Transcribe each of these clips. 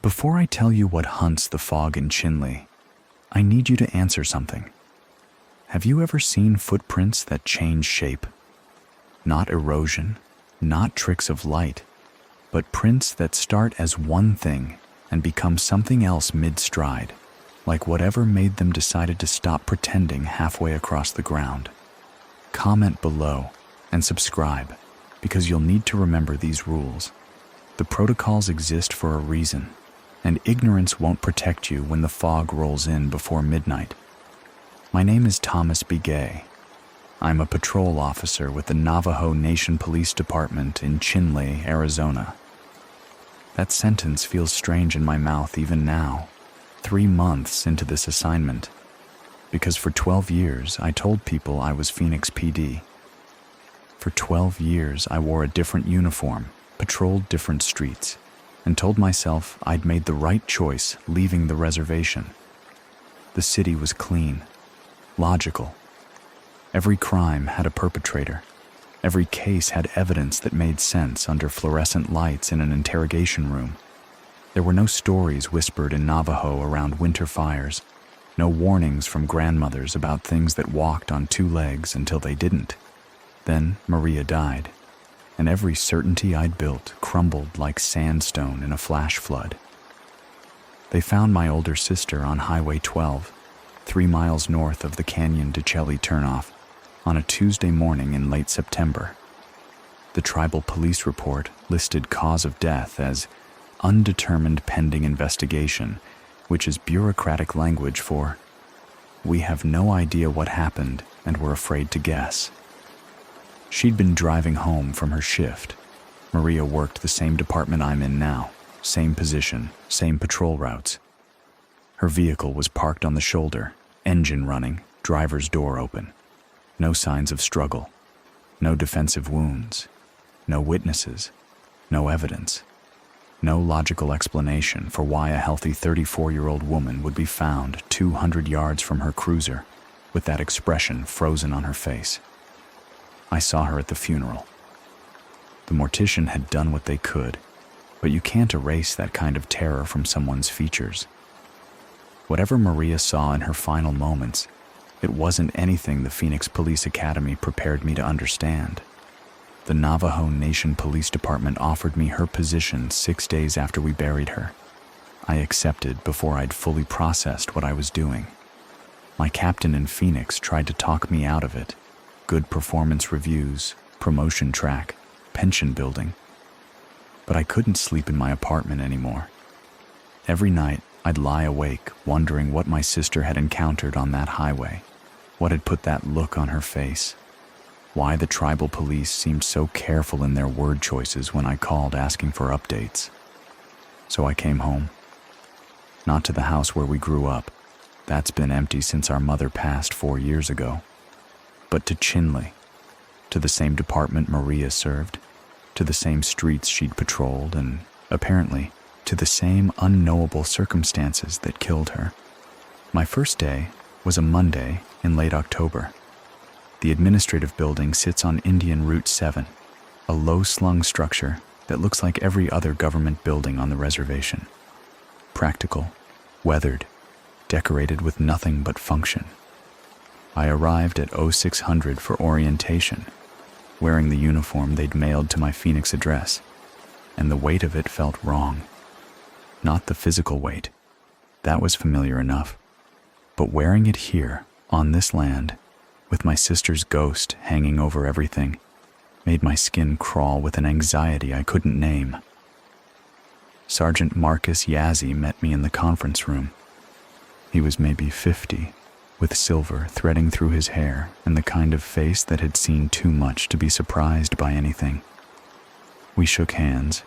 Before I tell you what hunts the fog in Chinle, I need you to answer something. Have you ever seen footprints that change shape? Not erosion, not tricks of light, but prints that start as one thing and become something else mid-stride, like whatever made them decided to stop pretending halfway across the ground. Comment below and subscribe, because you'll need to remember these rules. The protocols exist for a reason, and ignorance won't protect you when the fog rolls in before midnight. My name is Thomas Begay. I'm a patrol officer with the Navajo Nation Police Department in Chinle, Arizona. That sentence feels strange in my mouth even now, 3 months into this assignment, because for 12 years I told people I was Phoenix PD. For 12 years I wore a different uniform, patrolled different streets, and told myself I'd made the right choice leaving the reservation. The city was clean, logical. Every crime had a perpetrator. Every case had evidence that made sense under fluorescent lights in an interrogation room. There were no stories whispered in Navajo around winter fires, no warnings from grandmothers about things that walked on 2 legs until they didn't. Then Maria died, and every certainty I'd built crumbled like sandstone in a flash flood. They found my older sister on Highway 12, 3 miles north of the Canyon to Chinle turnoff, on a Tuesday morning in late September. The tribal police report listed cause of death as undetermined pending investigation, which is bureaucratic language for, we have no idea what happened and we're afraid to guess. She'd been driving home from her shift. Maria worked the same department I'm in now, same position, same patrol routes. Her vehicle was parked on the shoulder, engine running, driver's door open. No signs of struggle, no defensive wounds, no witnesses, no evidence, no logical explanation for why a healthy 34-year-old woman would be found 200 yards from her cruiser with that expression frozen on her face. I saw her at the funeral. The mortician had done what they could, but you can't erase that kind of terror from someone's features. Whatever Maria saw in her final moments, it wasn't anything the Phoenix Police Academy prepared me to understand. The Navajo Nation Police Department offered me her position 6 days after we buried her. I accepted before I'd fully processed what I was doing. My captain in Phoenix tried to talk me out of it. Good performance reviews, promotion track, pension building. But I couldn't sleep in my apartment anymore. Every night, I'd lie awake wondering what my sister had encountered on that highway, what had put that look on her face, why the tribal police seemed so careful in their word choices when I called asking for updates. So I came home. Not to the house where we grew up. That's been empty since our mother passed 4 years ago. But to Chinle, to the same department Maria served, to the same streets she'd patrolled, and apparently to the same unknowable circumstances that killed her. My first day was a Monday in late October. The administrative building sits on Indian Route 7, a low-slung structure that looks like every other government building on the reservation. Practical, weathered, decorated with nothing but function. I arrived at 0600 for orientation, wearing the uniform they'd mailed to my Phoenix address, and the weight of it felt wrong. Not the physical weight. That was familiar enough. But wearing it here, on this land, with my sister's ghost hanging over everything, made my skin crawl with an anxiety I couldn't name. Sergeant Marcus Yazzie met me in the conference room. He was maybe 50, with silver threading through his hair and the kind of face that had seen too much to be surprised by anything. We shook hands.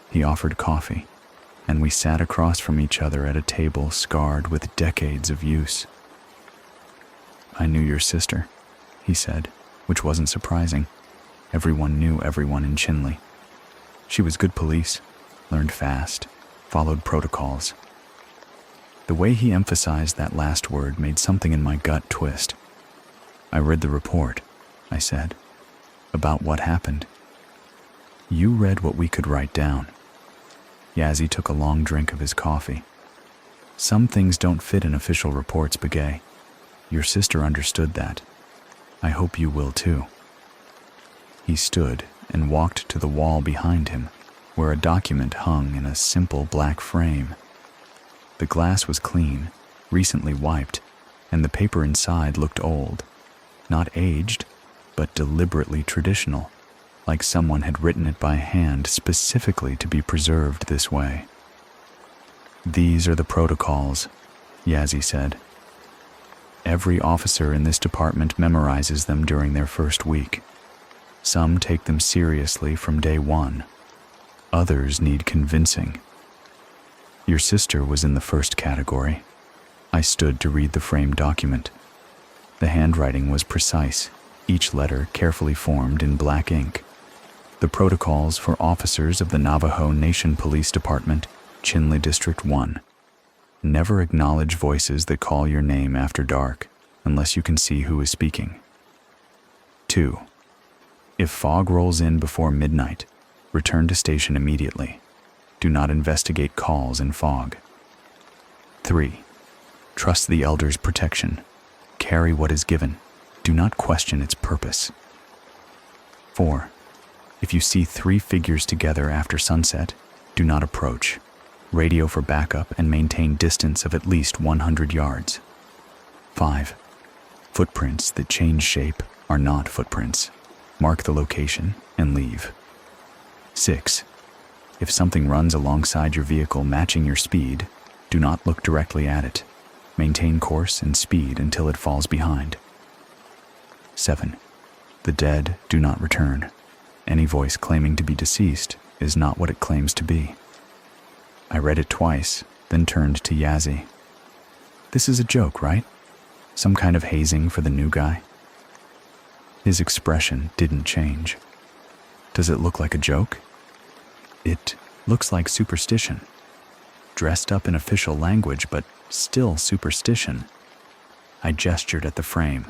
He offered coffee, and we sat across from each other at a table scarred with decades of use. "I knew your sister," he said, which wasn't surprising. Everyone knew everyone in Chinle. She was good police, learned fast, followed protocols. The way he emphasized that last word made something in my gut twist. "I read the report," I said. "About what happened." "You read what we could write down. Yazzie took a long drink of his coffee. Some things don't fit in official reports, Begay. Your sister understood that. I hope you will too. He stood and walked to the wall behind him, where a document hung in a simple black frame. The glass was clean, recently wiped, and the paper inside looked old. Not aged, but deliberately traditional, like someone had written it by hand specifically to be preserved this way. These are the protocols, Yazzie said. Every officer in this department memorizes them during their first week. Some take them seriously from day one. Others need convincing. Your sister was in the first category. I stood to read the framed document. The handwriting was precise, each letter carefully formed in black ink. The protocols for officers of the Navajo Nation Police Department, Chinle District 1. Never acknowledge voices that call your name after dark, unless you can see who is speaking. 2. If fog rolls in before midnight, return to station immediately. Do not investigate calls in fog. 3. Trust the elders' protection. Carry what is given. Do not question its purpose. 4. If you see 3 figures together after sunset, do not approach. Radio for backup and maintain distance of at least 100 yards. 5. Footprints that change shape are not footprints. Mark the location and leave. 6. If something runs alongside your vehicle matching your speed, do not look directly at it. Maintain course and speed until it falls behind. 7. The dead do not return. Any voice claiming to be deceased is not what it claims to be. I read it twice, then turned to Yazzie. This is a joke, right? Some kind of hazing for the new guy? His expression didn't change. Does it look like a joke? It looks like superstition. Dressed up in official language, but still superstition. I gestured at the frame.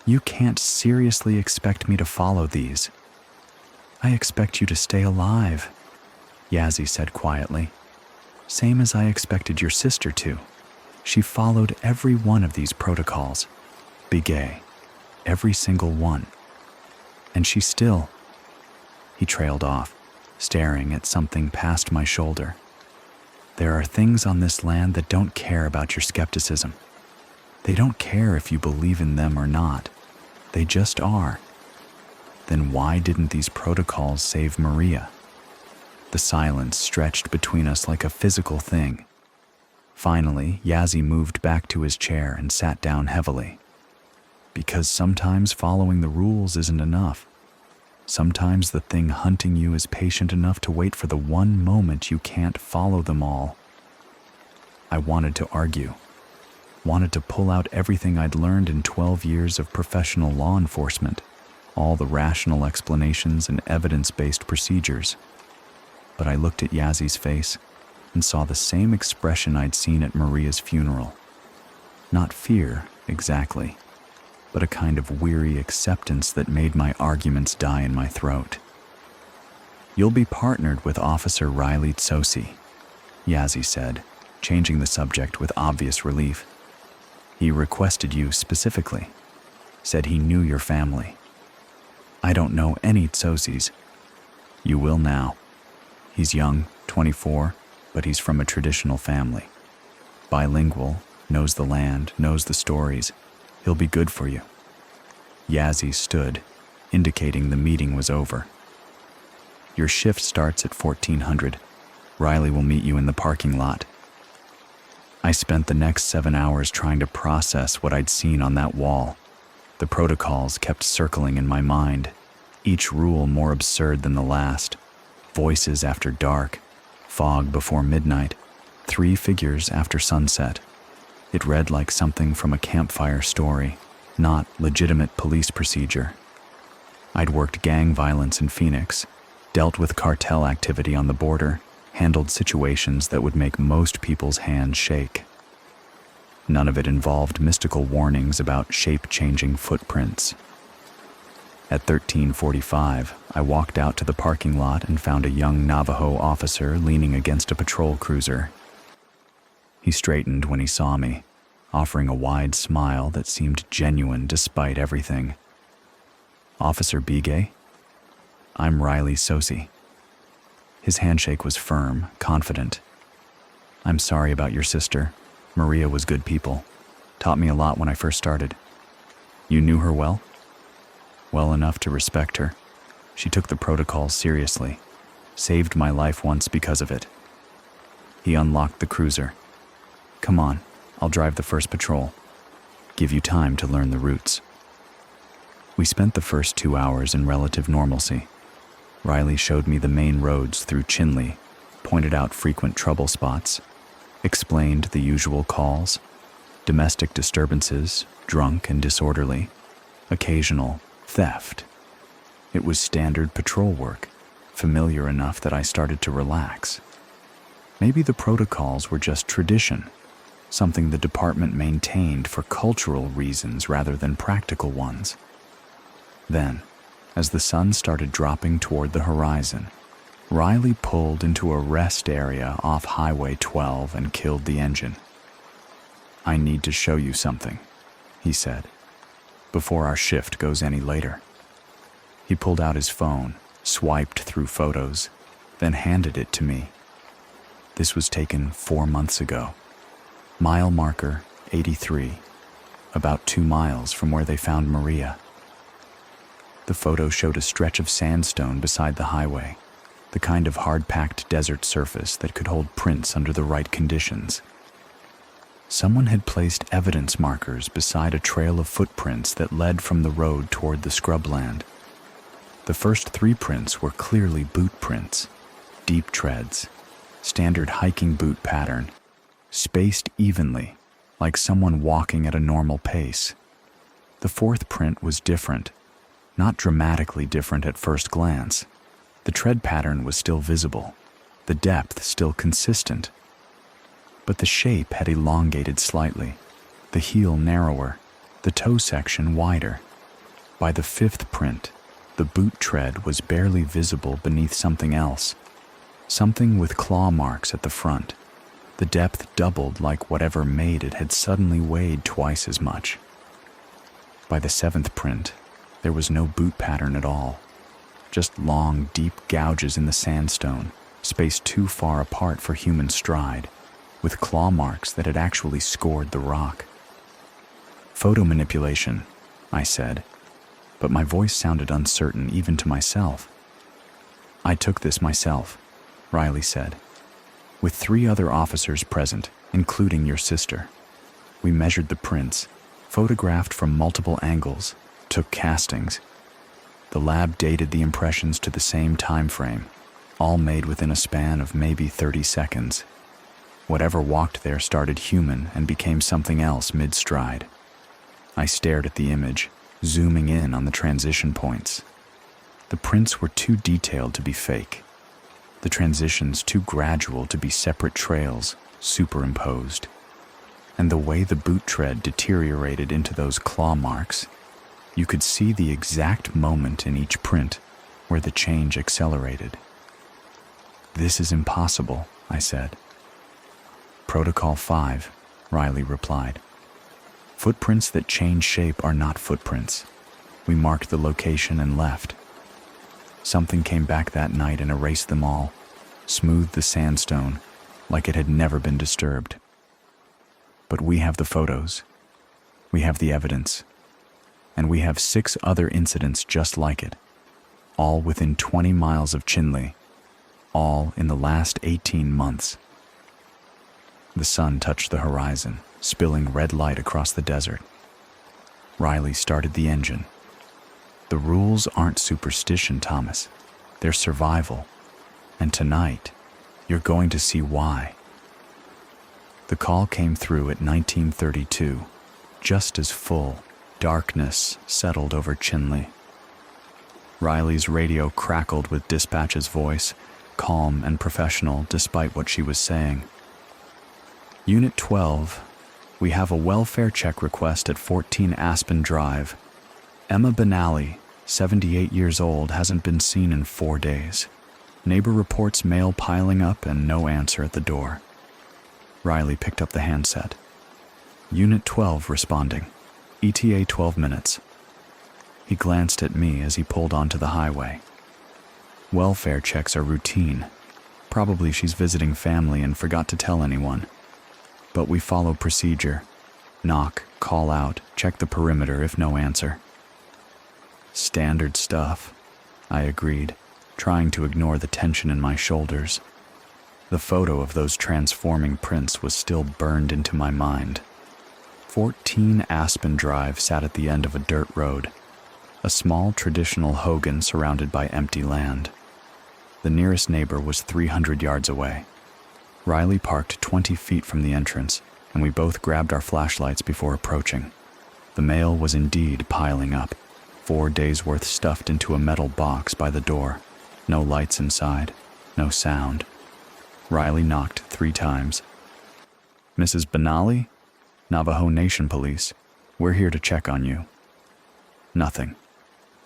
You can't seriously expect me to follow these. I expect you to stay alive, Yazzie said quietly. Same as I expected your sister to. She followed every one of these protocols. Begay. Every single one. And she still... He trailed off, staring at something past my shoulder. There are things on this land that don't care about your skepticism. They don't care if you believe in them or not. They just are. Then why didn't these protocols save Maria? The silence stretched between us like a physical thing. Finally, Yazzie moved back to his chair and sat down heavily. Because sometimes following the rules isn't enough. Sometimes the thing hunting you is patient enough to wait for the one moment you can't follow them all. I wanted to argue. Wanted to pull out everything I'd learned in 12 years of professional law enforcement, all the rational explanations and evidence-based procedures. But I looked at Yazzie's face and saw the same expression I'd seen at Maria's funeral. Not fear, exactly, but a kind of weary acceptance that made my arguments die in my throat. You'll be partnered with Officer Riley Tsosi, Yazzie said, changing the subject with obvious relief. He requested you specifically, said he knew your family. I don't know any Tsosis. You will now. He's young, 24, but he's from a traditional family. Bilingual, knows the land, knows the stories. He'll be good for you. Yazzie stood, indicating the meeting was over. Your shift starts at 1400. Riley will meet you in the parking lot. I spent the next 7 hours trying to process what I'd seen on that wall. The protocols kept circling in my mind, each rule more absurd than the last. Voices after dark, fog before midnight, 3 figures after sunset. It read like something from a campfire story, not legitimate police procedure. I'd worked gang violence in Phoenix, dealt with cartel activity on the border, handled situations that would make most people's hands shake. None of it involved mystical warnings about shape-changing footprints. At 13:45, I walked out to the parking lot and found a young Navajo officer leaning against a patrol cruiser. He straightened when he saw me, offering a wide smile that seemed genuine despite everything. "Officer Bigay? I'm Riley Sosi." His handshake was firm, confident. "I'm sorry about your sister. Maria was good people. Taught me a lot when I first started." "You knew her well?" "Well enough to respect her. She took the protocols seriously. Saved my life once because of it." He unlocked the cruiser. "Come on, I'll drive the first patrol. Give you time to learn the routes." We spent the first 2 hours in relative normalcy. Riley showed me the main roads through Chinle, pointed out frequent trouble spots, explained the usual calls, domestic disturbances, drunk and disorderly, occasional theft. It was standard patrol work, familiar enough that I started to relax. Maybe the protocols were just tradition, something the department maintained for cultural reasons rather than practical ones. Then, as the sun started dropping toward the horizon, Riley pulled into a rest area off Highway 12 and killed the engine. "I need to show you something," he said, "before our shift goes any later." He pulled out his phone, swiped through photos, then handed it to me. This was taken 4 months ago. Mile marker 83, about 2 miles from where they found Maria. The photo showed a stretch of sandstone beside the highway, the kind of hard-packed desert surface that could hold prints under the right conditions. Someone had placed evidence markers beside a trail of footprints that led from the road toward the scrubland. The first 3 prints were clearly boot prints, deep treads, standard hiking boot pattern, spaced evenly, like someone walking at a normal pace. The 4th print was different, not dramatically different at first glance. The tread pattern was still visible, the depth still consistent. But the shape had elongated slightly, the heel narrower, the toe section wider. By the 5th print, the boot tread was barely visible beneath something else, something with claw marks at the front. The depth doubled like whatever made it had suddenly weighed twice as much. By the 7th print, there was no boot pattern at all, just long, deep gouges in the sandstone, spaced too far apart for human stride, with claw marks that had actually scored the rock. "Photo manipulation," I said, but my voice sounded uncertain even to myself. "I took this myself," Riley said, "with 3 other officers present, including your sister. We measured the prints, photographed from multiple angles, took castings. The lab dated the impressions to the same time frame, all made within a span of maybe 30 seconds. Whatever walked there started human and became something else mid-stride." I stared at the image, zooming in on the transition points. The prints were too detailed to be fake, the transitions too gradual to be separate trails superimposed. And the way the boot tread deteriorated into those claw marks, you could see the exact moment in each print where the change accelerated. "This is impossible," I said. "Protocol 5, Riley replied. "Footprints that change shape are not footprints. We marked the location and left. Something came back that night and erased them all, smoothed the sandstone like it had never been disturbed. But we have the photos. We have the evidence. And we have 6 other incidents just like it, all within 20 miles of Chinle, all in the last 18 months. The sun touched the horizon, spilling red light across the desert. Riley started the engine. "The rules aren't superstition, Thomas. They're survival. And tonight, you're going to see why." The call came through at 1932, just as full darkness settled over Chinle. Riley's radio crackled with dispatch's voice, calm and professional despite what she was saying. "Unit 12, we have a welfare check request at 14 Aspen Drive. Emma Benally, 78 years old, hasn't been seen in 4 days. Neighbor reports mail piling up and no answer at the door. Riley picked up the handset. Unit 12 responding. ETA 12 minutes. He glanced at me as he pulled onto the highway. Welfare checks are routine. Probably she's visiting family and forgot to tell anyone. But we follow procedure. Knock, call out, check the perimeter if no answer. Standard stuff, I agreed, trying to ignore the tension in my shoulders. The photo of those transforming prints was still burned into my mind. 14 Aspen Drive sat at the end of a dirt road, a small traditional hogan surrounded by empty land. The nearest neighbor was 300 yards away. Riley parked 20 feet from the entrance, and we both grabbed our flashlights before approaching. The mail was indeed piling up, 4 days' worth stuffed into a metal box by the door. No lights inside, no sound. Riley knocked 3 times. Mrs. Benali? Navajo Nation Police. We're here to check on you. Nothing.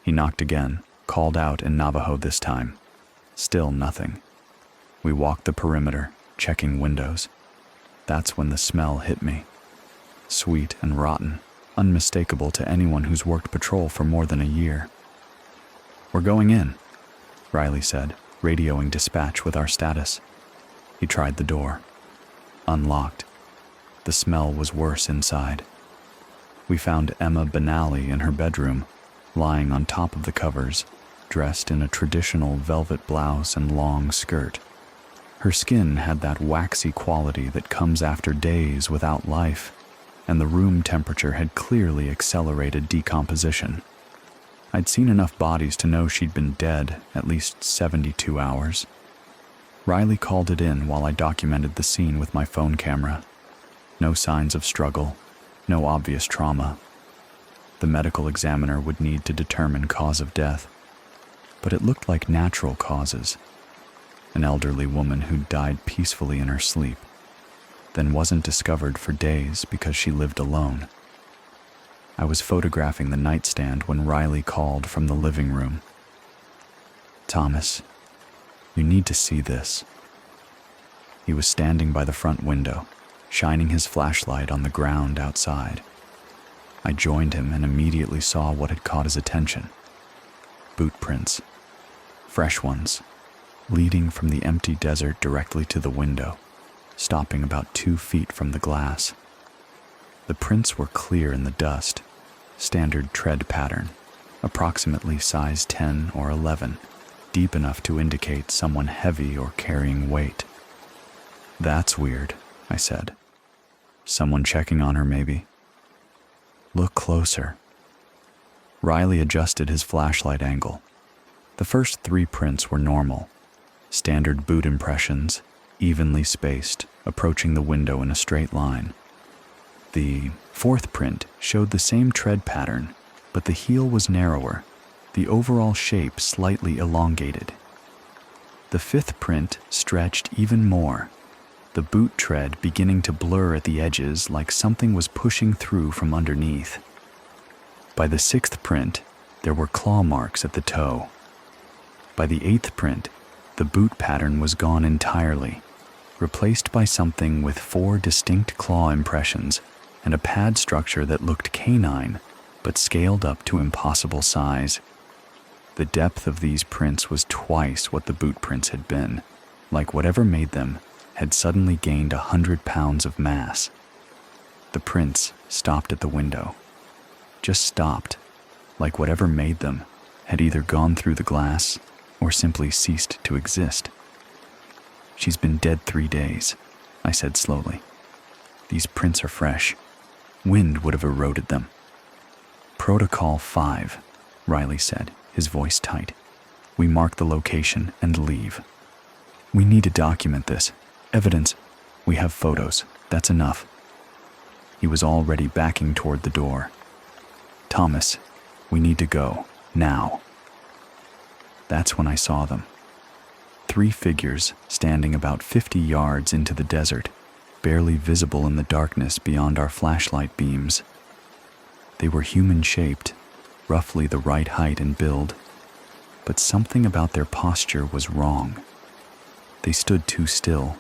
He knocked again, called out in Navajo this time. Still nothing. We walked the perimeter, checking windows. That's when the smell hit me. Sweet and rotten, unmistakable to anyone who's worked patrol for more than a year. We're going in, Riley said, radioing dispatch with our status. He tried the door. Unlocked. The smell was worse inside. We found Emma Benali in her bedroom, lying on top of the covers, dressed in a traditional velvet blouse and long skirt. Her skin had that waxy quality that comes after days without life, and the room temperature had clearly accelerated decomposition. I'd seen enough bodies to know she'd been dead at least 72 hours. Riley called it in while I documented the scene with my phone camera. No signs of struggle, no obvious trauma. The medical examiner would need to determine cause of death, but it looked like natural causes. An elderly woman who died peacefully in her sleep, then wasn't discovered for days because she lived alone. I was photographing the nightstand when Riley called from the living room. Thomas, you need to see this. He was standing by the front window, shining his flashlight on the ground outside. I joined him and immediately saw what had caught his attention. Boot prints. Fresh ones, leading from the empty desert directly to the window, stopping about 2 feet from the glass. The prints were clear in the dust, standard tread pattern, approximately size 10 or 11, deep enough to indicate someone heavy or carrying weight. That's weird, I said. Someone checking on her, maybe? Look closer. Riley adjusted his flashlight angle. The first 3 prints were normal, standard boot impressions, evenly spaced, approaching the window in a straight line. The 4th print showed the same tread pattern, but the heel was narrower, the overall shape slightly elongated. The 5th print stretched even more, the boot tread beginning to blur at the edges like something was pushing through from underneath. By the 6th print, there were claw marks at the toe. By the 8th print, the boot pattern was gone entirely, replaced by something with 4 distinct claw impressions and a pad structure that looked canine, but scaled up to impossible size. The depth of these prints was twice what the boot prints had been, like whatever made them had suddenly gained 100 pounds of mass. The prints stopped at the window. Just stopped, like whatever made them had either gone through the glass or simply ceased to exist. She's been dead 3 days, I said slowly. These prints are fresh. Wind would have eroded them. Protocol 5, Riley said, his voice tight. We mark the location and leave. We need to document this. Evidence. We have photos. That's enough. He was already backing toward the door. Thomas, we need to go. Now. That's when I saw them. 3 figures standing about 50 yards into the desert, barely visible in the darkness beyond our flashlight beams. They were human-shaped, roughly the right height and build, but something about their posture was wrong. They stood too still,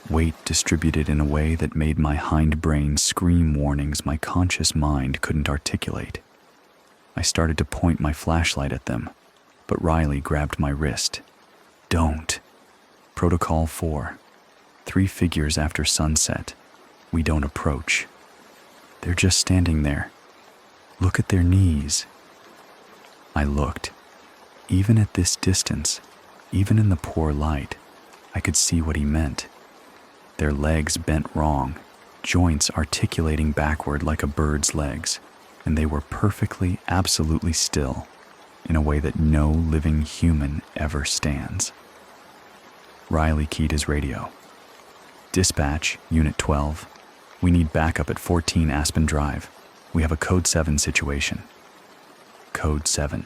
weight distributed in a way that made my hindbrain scream warnings my conscious mind couldn't articulate. I started to point my flashlight at them, but Riley grabbed my wrist. Don't. Protocol 4. 3 figures after sunset. We don't approach. They're just standing there. Look at their knees. I looked. Even at this distance, even in the poor light, I could see what he meant. Their legs bent wrong, joints articulating backward like a bird's legs, and they were perfectly, absolutely still, in a way that no living human ever stands. Riley keyed his radio. Dispatch, Unit 12. We need backup at 14 Aspen Drive. We have a Code 7 situation. Code 7.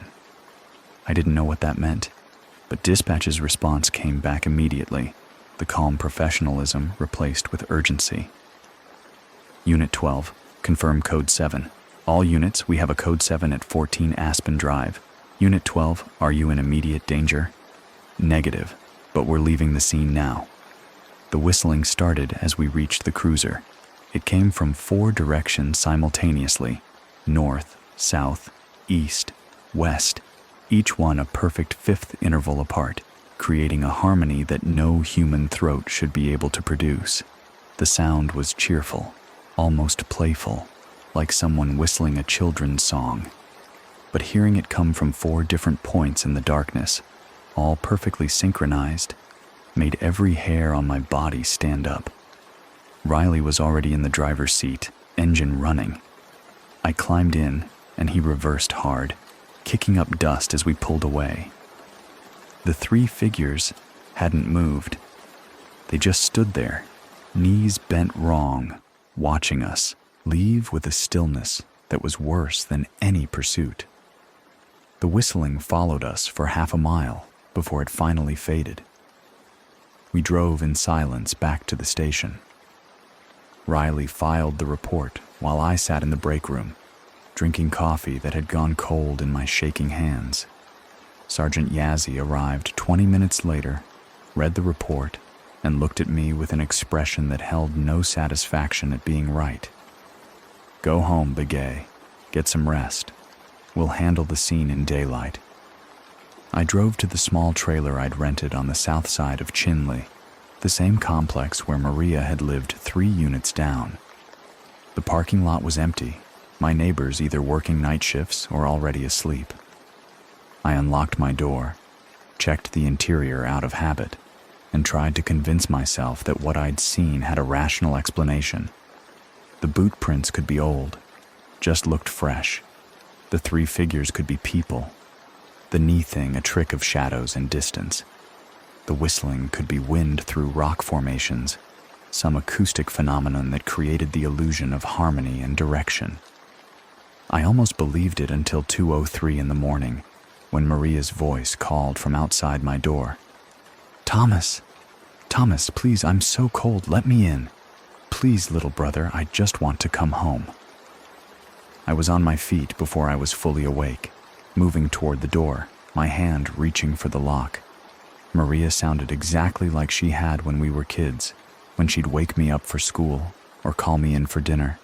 I didn't know what that meant, but dispatch's response came back immediately, the calm professionalism replaced with urgency. Unit 12, confirm Code 7. All units, we have a Code 7 at 14 Aspen Drive. Unit 12, are you in immediate danger? Negative, but we're leaving the scene now. The whistling started as we reached the cruiser. It came from 4 directions simultaneously: north, south, east, west, each one a perfect 5th interval apart, creating a harmony that no human throat should be able to produce. The sound was cheerful, almost playful, like someone whistling a children's song. But hearing it come from 4 different points in the darkness, all perfectly synchronized, made every hair on my body stand up. Riley was already in the driver's seat, engine running. I climbed in, and he reversed hard, kicking up dust as we pulled away. The 3 figures hadn't moved. They just stood there, knees bent wrong, watching us leave with a stillness that was worse than any pursuit. The whistling followed us for half a mile before it finally faded. We drove in silence back to the station. Riley filed the report while I sat in the break room, drinking coffee that had gone cold in my shaking hands. Sergeant Yazzie arrived 20 minutes later, read the report, and looked at me with an expression that held no satisfaction at being right. Go home, Begay. Get some rest. We'll handle the scene in daylight. I drove to the small trailer I'd rented on the south side of Chinle, the same complex where Maria had lived 3 units down. The parking lot was empty, my neighbors either working night shifts or already asleep. I unlocked my door, checked the interior out of habit, and tried to convince myself that what I'd seen had a rational explanation. The boot prints could be old, just looked fresh. The 3 figures could be people. The knee thing a trick of shadows and distance. The whistling could be wind through rock formations, some acoustic phenomenon that created the illusion of harmony and direction. I almost believed it until 2:03 in the morning, when Maria's voice called from outside my door. Thomas, please, I'm so cold, let me in. Please, little brother, I just want to come home. I was on my feet before I was fully awake, moving toward the door, my hand reaching for the lock. Maria sounded exactly like she had when we were kids, when she'd wake me up for school or call me in for dinner.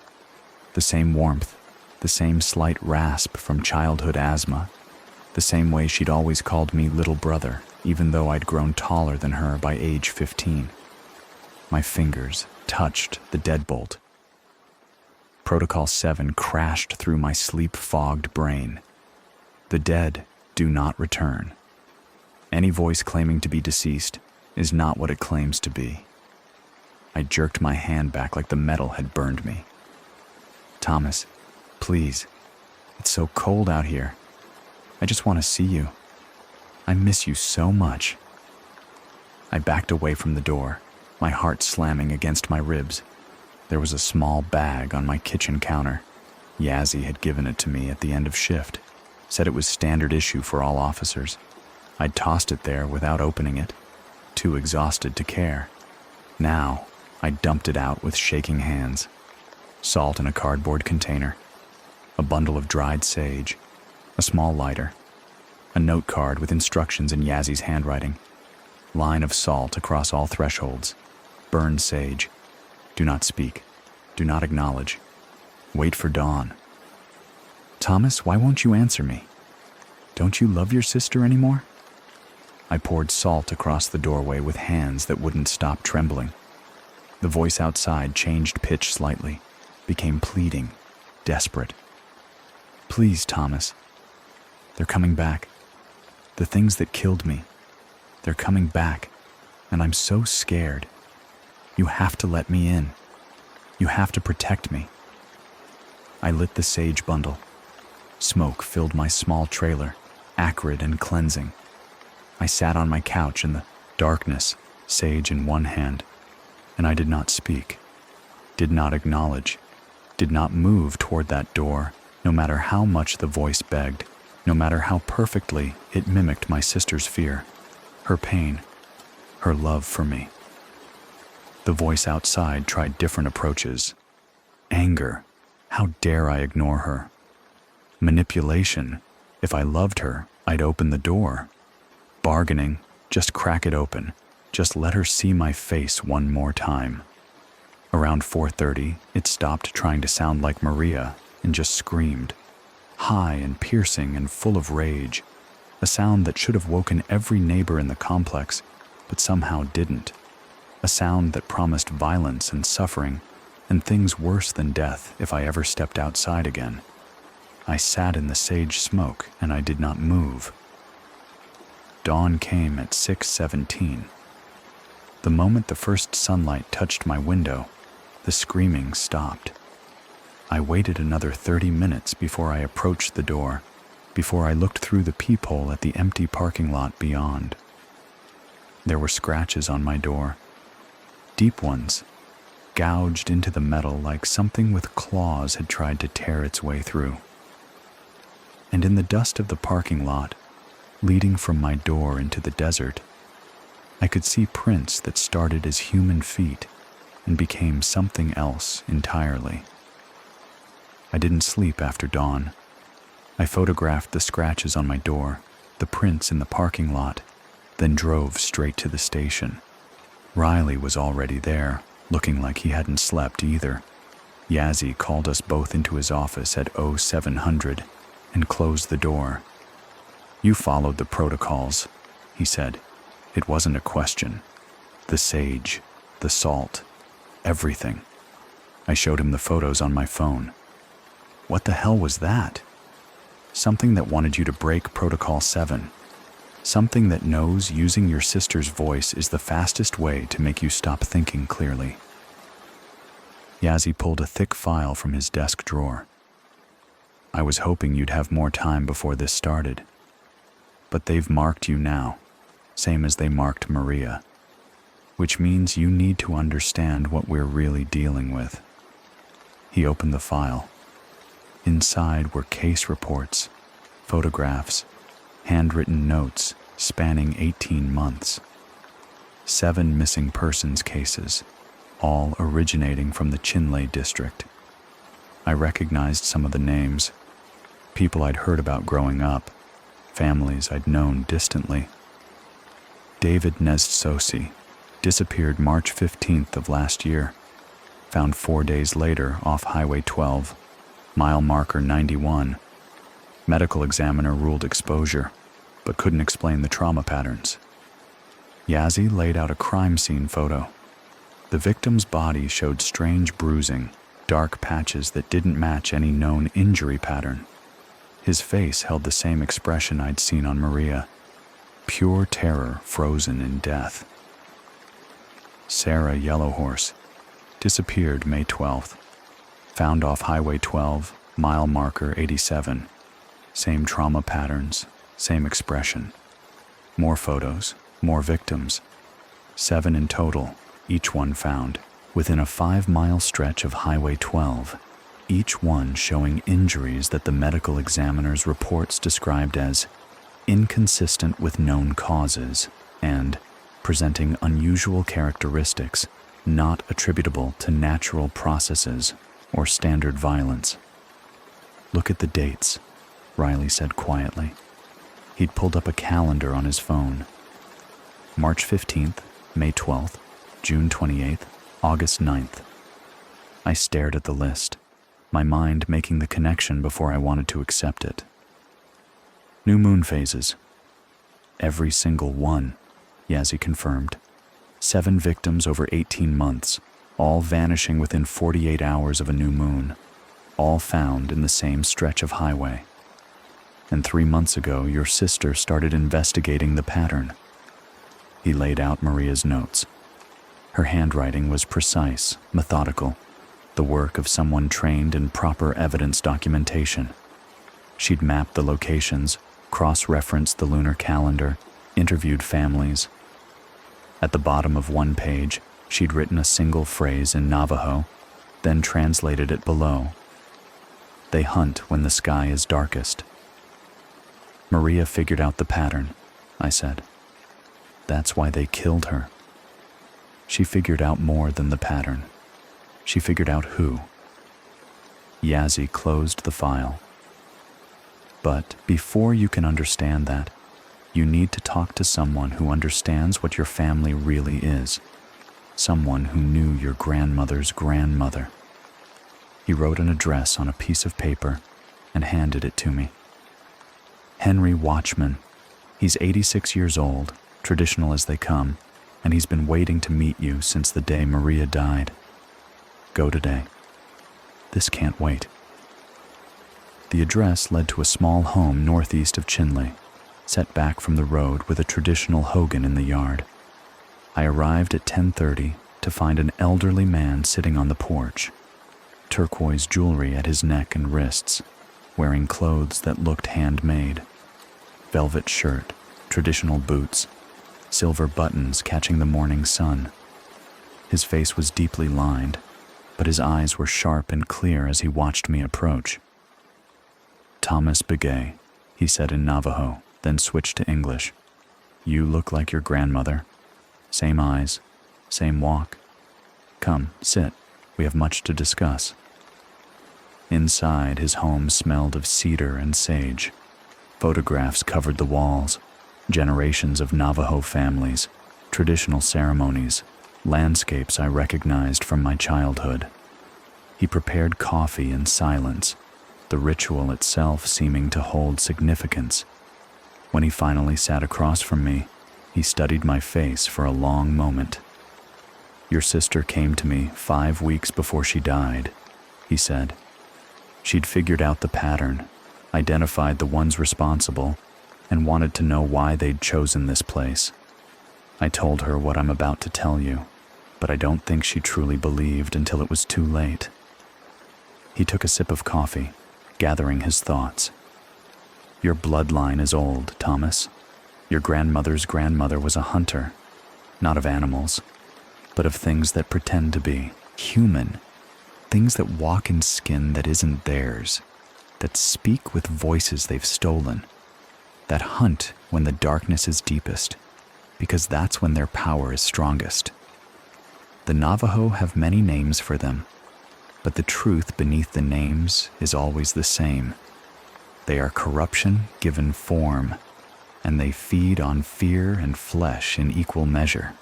The same warmth, the same slight rasp from childhood asthma, the same way she'd always called me little brother, even though I'd grown taller than her by age 15. My fingers touched the deadbolt. Protocol 7 crashed through my sleep-fogged brain. The dead do not return. Any voice claiming to be deceased is not what it claims to be. I jerked my hand back like the metal had burned me. Thomas, please. It's so cold out here. I just want to see you. I miss you so much. I backed away from the door, my heart slamming against my ribs. There was a small bag on my kitchen counter. Yazzie had given it to me at the end of shift, said it was standard issue for all officers. I'd tossed it there without opening it, too exhausted to care. Now, I dumped it out with shaking hands. Salt in a cardboard container, a bundle of dried sage, A small lighter. A note card with instructions in Yazzy's handwriting. Line of salt across all thresholds. Burn sage. Do not speak. Do not acknowledge. Wait for dawn. Thomas, why won't you answer me? Don't you love your sister anymore? I poured salt across the doorway with hands that wouldn't stop trembling. The voice outside changed pitch slightly, became pleading, desperate. Please, Thomas. They're coming back. The things that killed me, they're coming back, and I'm so scared. You have to let me in. You have to protect me. I lit the sage bundle. Smoke filled my small trailer, acrid and cleansing. I sat on my couch in the darkness, sage in one hand, and I did not speak, did not acknowledge, did not move toward that door, no matter how much the voice begged, no matter how perfectly it mimicked my sister's fear, her pain, her love for me. The voice outside tried different approaches. Anger, how dare I ignore her? Manipulation, if I loved her, I'd open the door. Bargaining, just crack it open, just let her see my face one more time. Around 4:30, it stopped trying to sound like Maria and just screamed, high and piercing and full of rage, a sound that should have woken every neighbor in the complex, but somehow didn't, a sound that promised violence and suffering and things worse than death if I ever stepped outside again. I sat in the sage smoke and I did not move. Dawn came at 6:17. The moment the first sunlight touched my window, the screaming stopped. I waited another 30 minutes before I approached the door, before I looked through the peephole at the empty parking lot beyond. There were scratches on my door, deep ones, gouged into the metal like something with claws had tried to tear its way through. And in the dust of the parking lot, leading from my door into the desert, I could see prints that started as human feet and became something else entirely. I didn't sleep after dawn. I photographed the scratches on my door, the prints in the parking lot, then drove straight to the station. Riley was already there, looking like he hadn't slept either. Yazzie called us both into his office at 0700 and closed the door. You followed the protocols, he said. It wasn't a question. The sage, the salt, everything. I showed him the photos on my phone. What the hell was that? Something that wanted you to break Protocol 7. Something that knows using your sister's voice is the fastest way to make you stop thinking clearly. Yazzie pulled a thick file from his desk drawer. I was hoping you'd have more time before this started. But they've marked you now, same as they marked Maria, which means you need to understand what we're really dealing with. He opened the file. Inside were case reports, photographs, handwritten notes spanning 18 months. 7 missing persons cases, all originating from the Chinle district. I recognized some of the names, people I'd heard about growing up, families I'd known distantly. David Nestsosi disappeared March 15th of last year, found 4 days later off Highway 12, mile marker 91. Medical examiner ruled exposure, but couldn't explain the trauma patterns. Yazzie laid out a crime scene photo. The victim's body showed strange bruising, dark patches that didn't match any known injury pattern. His face held the same expression I'd seen on Maria, pure terror frozen in death. Sarah Yellowhorse disappeared May 12th, found off Highway 12, mile marker 87. Same trauma patterns, same expression. More photos, more victims. 7 in total, each one found within a 5-mile stretch of Highway 12, each one showing injuries that the medical examiner's reports described as inconsistent with known causes and presenting unusual characteristics not attributable to natural processes or standard violence. Look at the dates. Riley said quietly. He'd pulled up a calendar on his phone. March 15th, May 12th, June 28th, August 9th. I stared at the list, my mind making the connection before I wanted to accept it. New moon phases. Every single one, Yazzie confirmed. 7 victims over 18 months, all vanishing within 48 hours of a new moon, all found in the same stretch of highway. And 3 months ago, your sister started investigating the pattern. He laid out Maria's notes. Her handwriting was precise, methodical, the work of someone trained in proper evidence documentation. She'd mapped the locations, cross-referenced the lunar calendar, interviewed families. At the bottom of one page, she'd written a single phrase in Navajo, then translated it below. They hunt when the sky is darkest. Maria figured out the pattern, I said. That's why they killed her. She figured out more than the pattern. She figured out who. Yazzie closed the file. But before you can understand that, you need to talk to someone who understands what your family really is. Someone who knew your grandmother's grandmother. He wrote an address on a piece of paper and handed it to me. Henry Watchman. He's 86 years old, traditional as they come, and he's been waiting to meet you since the day Maria died. Go today. This can't wait. The address led to a small home northeast of Chinle, set back from the road with a traditional hogan in the yard. I arrived at 10:30 to find an elderly man sitting on the porch, turquoise jewelry at his neck and wrists, wearing clothes that looked handmade. Velvet shirt, traditional boots, silver buttons catching the morning sun. His face was deeply lined, but his eyes were sharp and clear as he watched me approach. Thomas Begay, he said in Navajo, then switched to English. You look like your grandmother. Same eyes, same walk. Come, sit. We have much to discuss. Inside, his home smelled of cedar and sage. Photographs covered the walls. Generations of Navajo families, traditional ceremonies, landscapes I recognized from my childhood. He prepared coffee in silence, the ritual itself seeming to hold significance. When he finally sat across from me, he studied my face for a long moment. Your sister came to me 5 weeks before she died, he said. She'd figured out the pattern, identified the ones responsible, and wanted to know why they'd chosen this place. I told her what I'm about to tell you, but I don't think she truly believed until it was too late. He took a sip of coffee, gathering his thoughts. Your bloodline is old, Thomas. Your grandmother's grandmother was a hunter, not of animals, but of things that pretend to be human, things that walk in skin that isn't theirs, that speak with voices they've stolen, that hunt when the darkness is deepest, because that's when their power is strongest. The Navajo have many names for them, but the truth beneath the names is always the same. They are corruption given form, and they feed on fear and flesh in equal measure.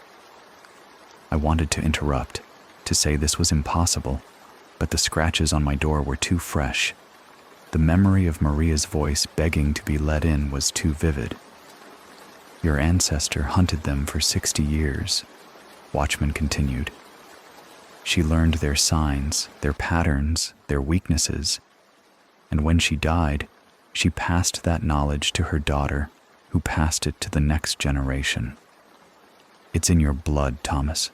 I wanted to interrupt, to say this was impossible, but the scratches on my door were too fresh. The memory of Maria's voice begging to be let in was too vivid. Your ancestor hunted them for 60 years, Watchman continued. She learned their signs, their patterns, their weaknesses, and when she died, she passed that knowledge to her daughter, who passed it to the next generation. It's in your blood, Thomas,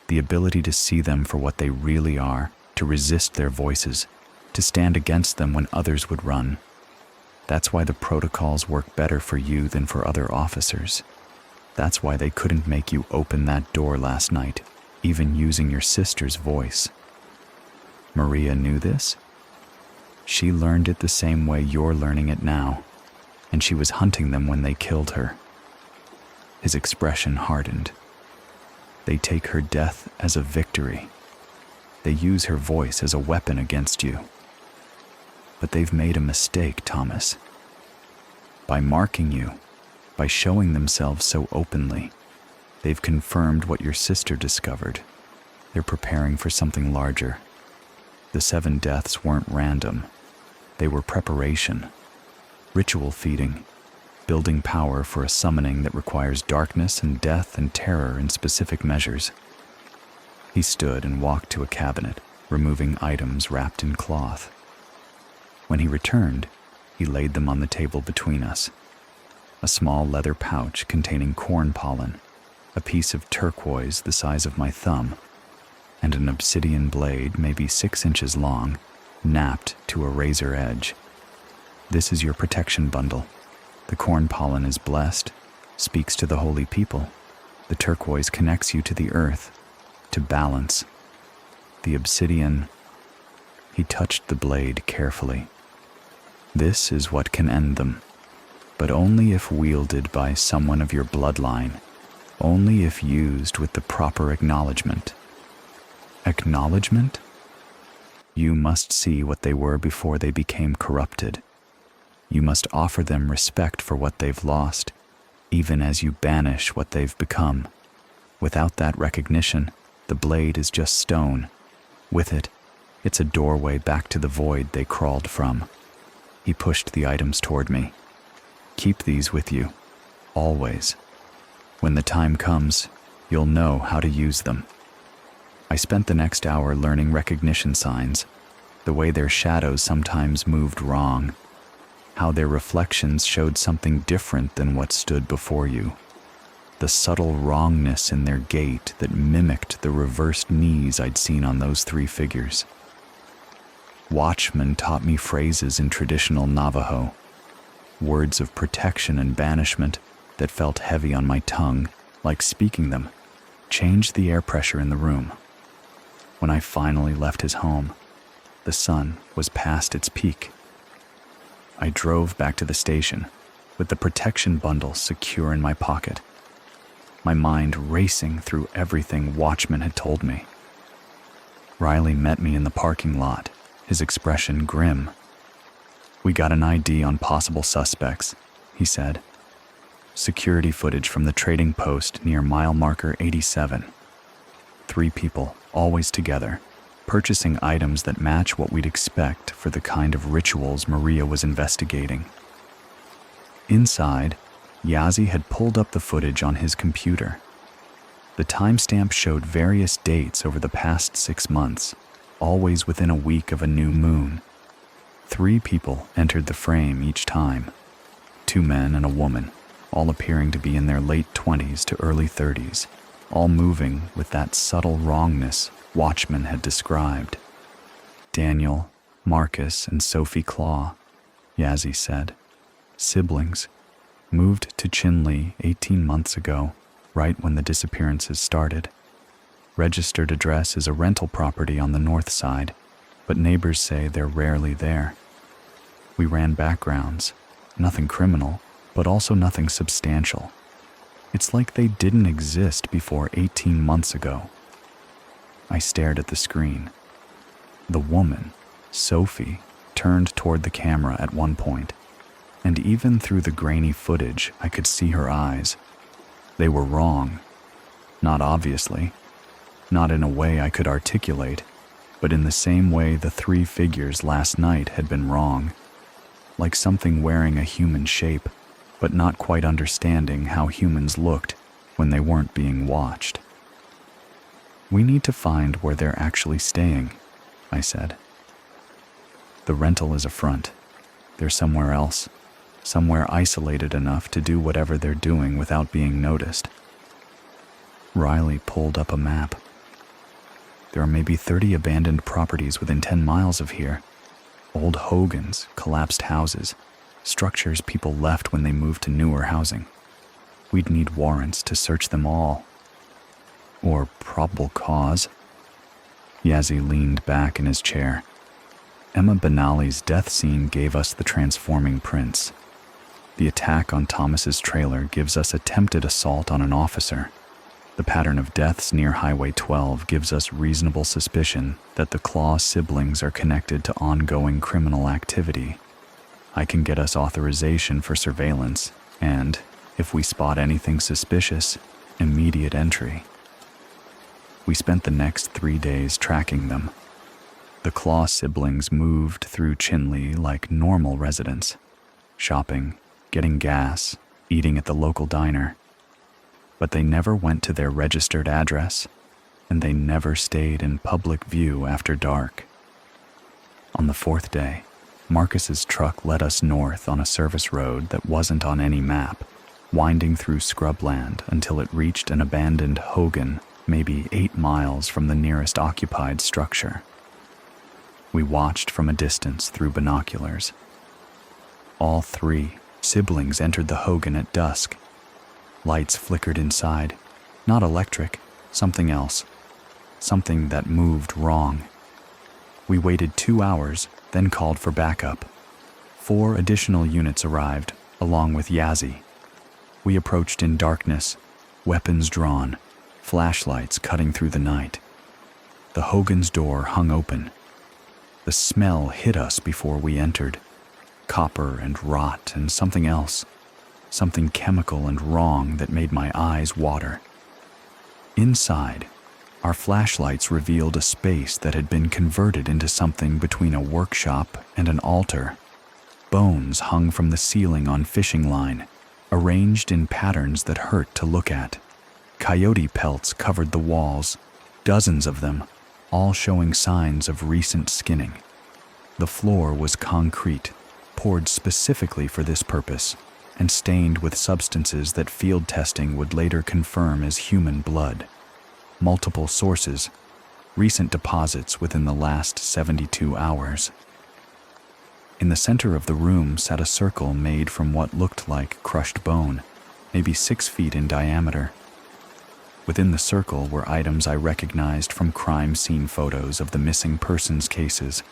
the ability to see them for what they really are, to resist their voices, to stand against them when others would run. That's why the protocols work better for you than for other officers. That's why they couldn't make you open that door last night, even using your sister's voice. Maria knew this. She learned it the same way you're learning it now, and she was hunting them when they killed her. His expression hardened. They take her death as a victory. They use her voice as a weapon against you. But they've made a mistake, Thomas. by marking you, by showing themselves so openly. They've confirmed what your sister discovered. They're preparing for something larger. The 7 deaths weren't random. They were preparation, ritual feeding, building power for a summoning that requires darkness and death and terror in specific measures. He stood and walked to a cabinet, removing items wrapped in cloth. When he returned, he laid them on the table between us. A small leather pouch containing corn pollen, a piece of turquoise the size of my thumb, and an obsidian blade maybe 6 inches long, napped to a razor edge. This is your protection bundle. The corn pollen is blessed, speaks to the holy people. The turquoise connects you to the earth, to balance. The obsidian, he touched the blade carefully. This is what can end them, but only if wielded by someone of your bloodline, only if used with the proper acknowledgement. Acknowledgement? You must see what they were before they became corrupted. You must offer them respect for what they've lost, even as you banish what they've become. Without that recognition, the blade is just stone. With it, it's a doorway back to the void they crawled from. He pushed the items toward me. Keep these with you, always. When the time comes, you'll know how to use them. I spent the next hour learning recognition signs, the way their shadows sometimes moved wrong, how their reflections showed something different than what stood before you, the subtle wrongness in their gait that mimicked the reversed knees I'd seen on those 3 figures. Watchmen taught me phrases in traditional Navajo, words of protection and banishment that felt heavy on my tongue, like speaking them, changed the air pressure in the room. When I finally left his home, the sun was past its peak. I drove back to the station with the protection bundle secure in my pocket, my mind racing through everything Watchman had told me. Riley met me in the parking lot, his expression grim. "We got an ID on possible suspects," he said. "Security footage from the trading post near mile marker 87. 3 people, always together, purchasing items that match what we'd expect for the kind of rituals Maria was investigating." Inside, Yazzie had pulled up the footage on his computer. The timestamp showed various dates over the past 6 months, always within a week of a new moon. 3 people entered the frame each time, 2 men and a woman, all appearing to be in their late 20s to early 30s, all moving with that subtle wrongness Watchman had described. "Daniel, Marcus, and Sophie Claw," Yazzie said. "Siblings. Moved to Chinle 18 months ago, right when the disappearances started. Registered address is a rental property on the north side, but neighbors say they're rarely there. We ran backgrounds, nothing criminal, but also nothing substantial. It's like they didn't exist before 18 months ago." I stared at the screen. The woman, Sophie, turned toward the camera at one point, and even through the grainy footage, I could see her eyes. They were wrong. Not obviously. Not in a way I could articulate, but in the same way the 3 figures last night had been wrong. Like something wearing a human shape, but not quite understanding how humans looked when they weren't being watched. "We need to find where they're actually staying," I said. "The rental is a front. They're somewhere else, somewhere isolated enough to do whatever they're doing without being noticed." Riley pulled up a map. "There are maybe 30 abandoned properties within 10 miles of here. Old hogans, collapsed houses, structures people left when they moved to newer housing. We'd need warrants to search them all." "Or probable cause?" Yazzie leaned back in his chair. "Emma Benali's death scene gave us the transforming prints. The attack on Thomas's trailer gives us attempted assault on an officer. The pattern of deaths near Highway 12 gives us reasonable suspicion that the Claw siblings are connected to ongoing criminal activity. I can get us authorization for surveillance, and, if we spot anything suspicious, immediate entry. We spent the next 3 days tracking them. The Claw siblings moved through Chinle like normal residents, shopping, getting gas, eating at the local diner. But they never went to their registered address, and they never stayed in public view after dark. On the 4th day, Marcus's truck led us north on a service road that wasn't on any map, winding through scrubland until it reached an abandoned hogan maybe 8 miles from the nearest occupied structure. We watched from a distance through binoculars. All 3 siblings entered the hogan at dusk. Lights flickered inside, not electric, something else, something that moved wrong. We waited 2 hours, then called for backup. 4 additional units arrived, along with Yazzie. We approached in darkness, weapons drawn, flashlights cutting through the night. The hogan's door hung open. The smell hit us before we entered. Copper and rot and something else. Something chemical and wrong that made my eyes water. Inside, our flashlights revealed a space that had been converted into something between a workshop and an altar. Bones hung from the ceiling on fishing line, arranged in patterns that hurt to look at. Coyote pelts covered the walls, dozens of them, all showing signs of recent skinning. The floor was concrete, poured specifically for this purpose, and stained with substances that field testing would later confirm as human blood. Multiple sources, recent deposits within the last 72 hours. In the center of the room sat a circle made from what looked like crushed bone, maybe 6 feet in diameter. Within the circle were items I recognized from crime scene photos of the missing persons cases: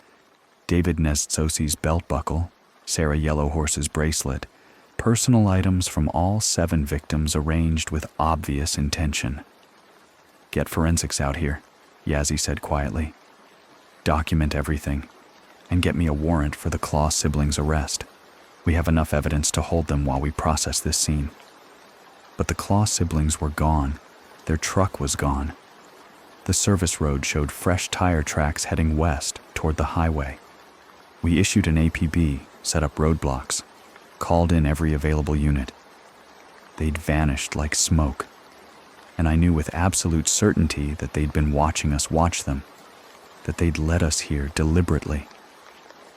David Nestsosi's belt buckle, Sarah Yellowhorse's bracelet, personal items from all 7 victims arranged with obvious intention. "Get forensics out here," Yazzie said quietly. "Document everything, and get me a warrant for the Claw siblings' arrest. We have enough evidence to hold them while we process this scene." But the Claw siblings were gone. Their truck was gone. The service road showed fresh tire tracks heading west toward the highway. We issued an APB, set up roadblocks, called in every available unit. They'd vanished like smoke, and I knew with absolute certainty that they'd been watching us watch them, that they'd led us here deliberately.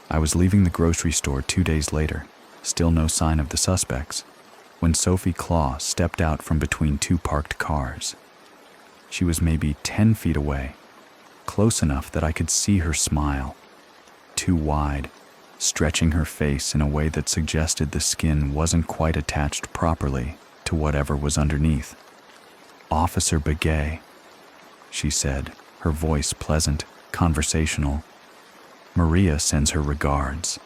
I was leaving the grocery store 2 days later, still no sign of the suspects, when Sophie Claw stepped out from between 2 parked cars. She was maybe 10 feet away, close enough that I could see her smile, too wide, stretching her face in a way that suggested the skin wasn't quite attached properly to whatever was underneath. "Officer Begay," she said, her voice pleasant, conversational. "Maria sends her regards."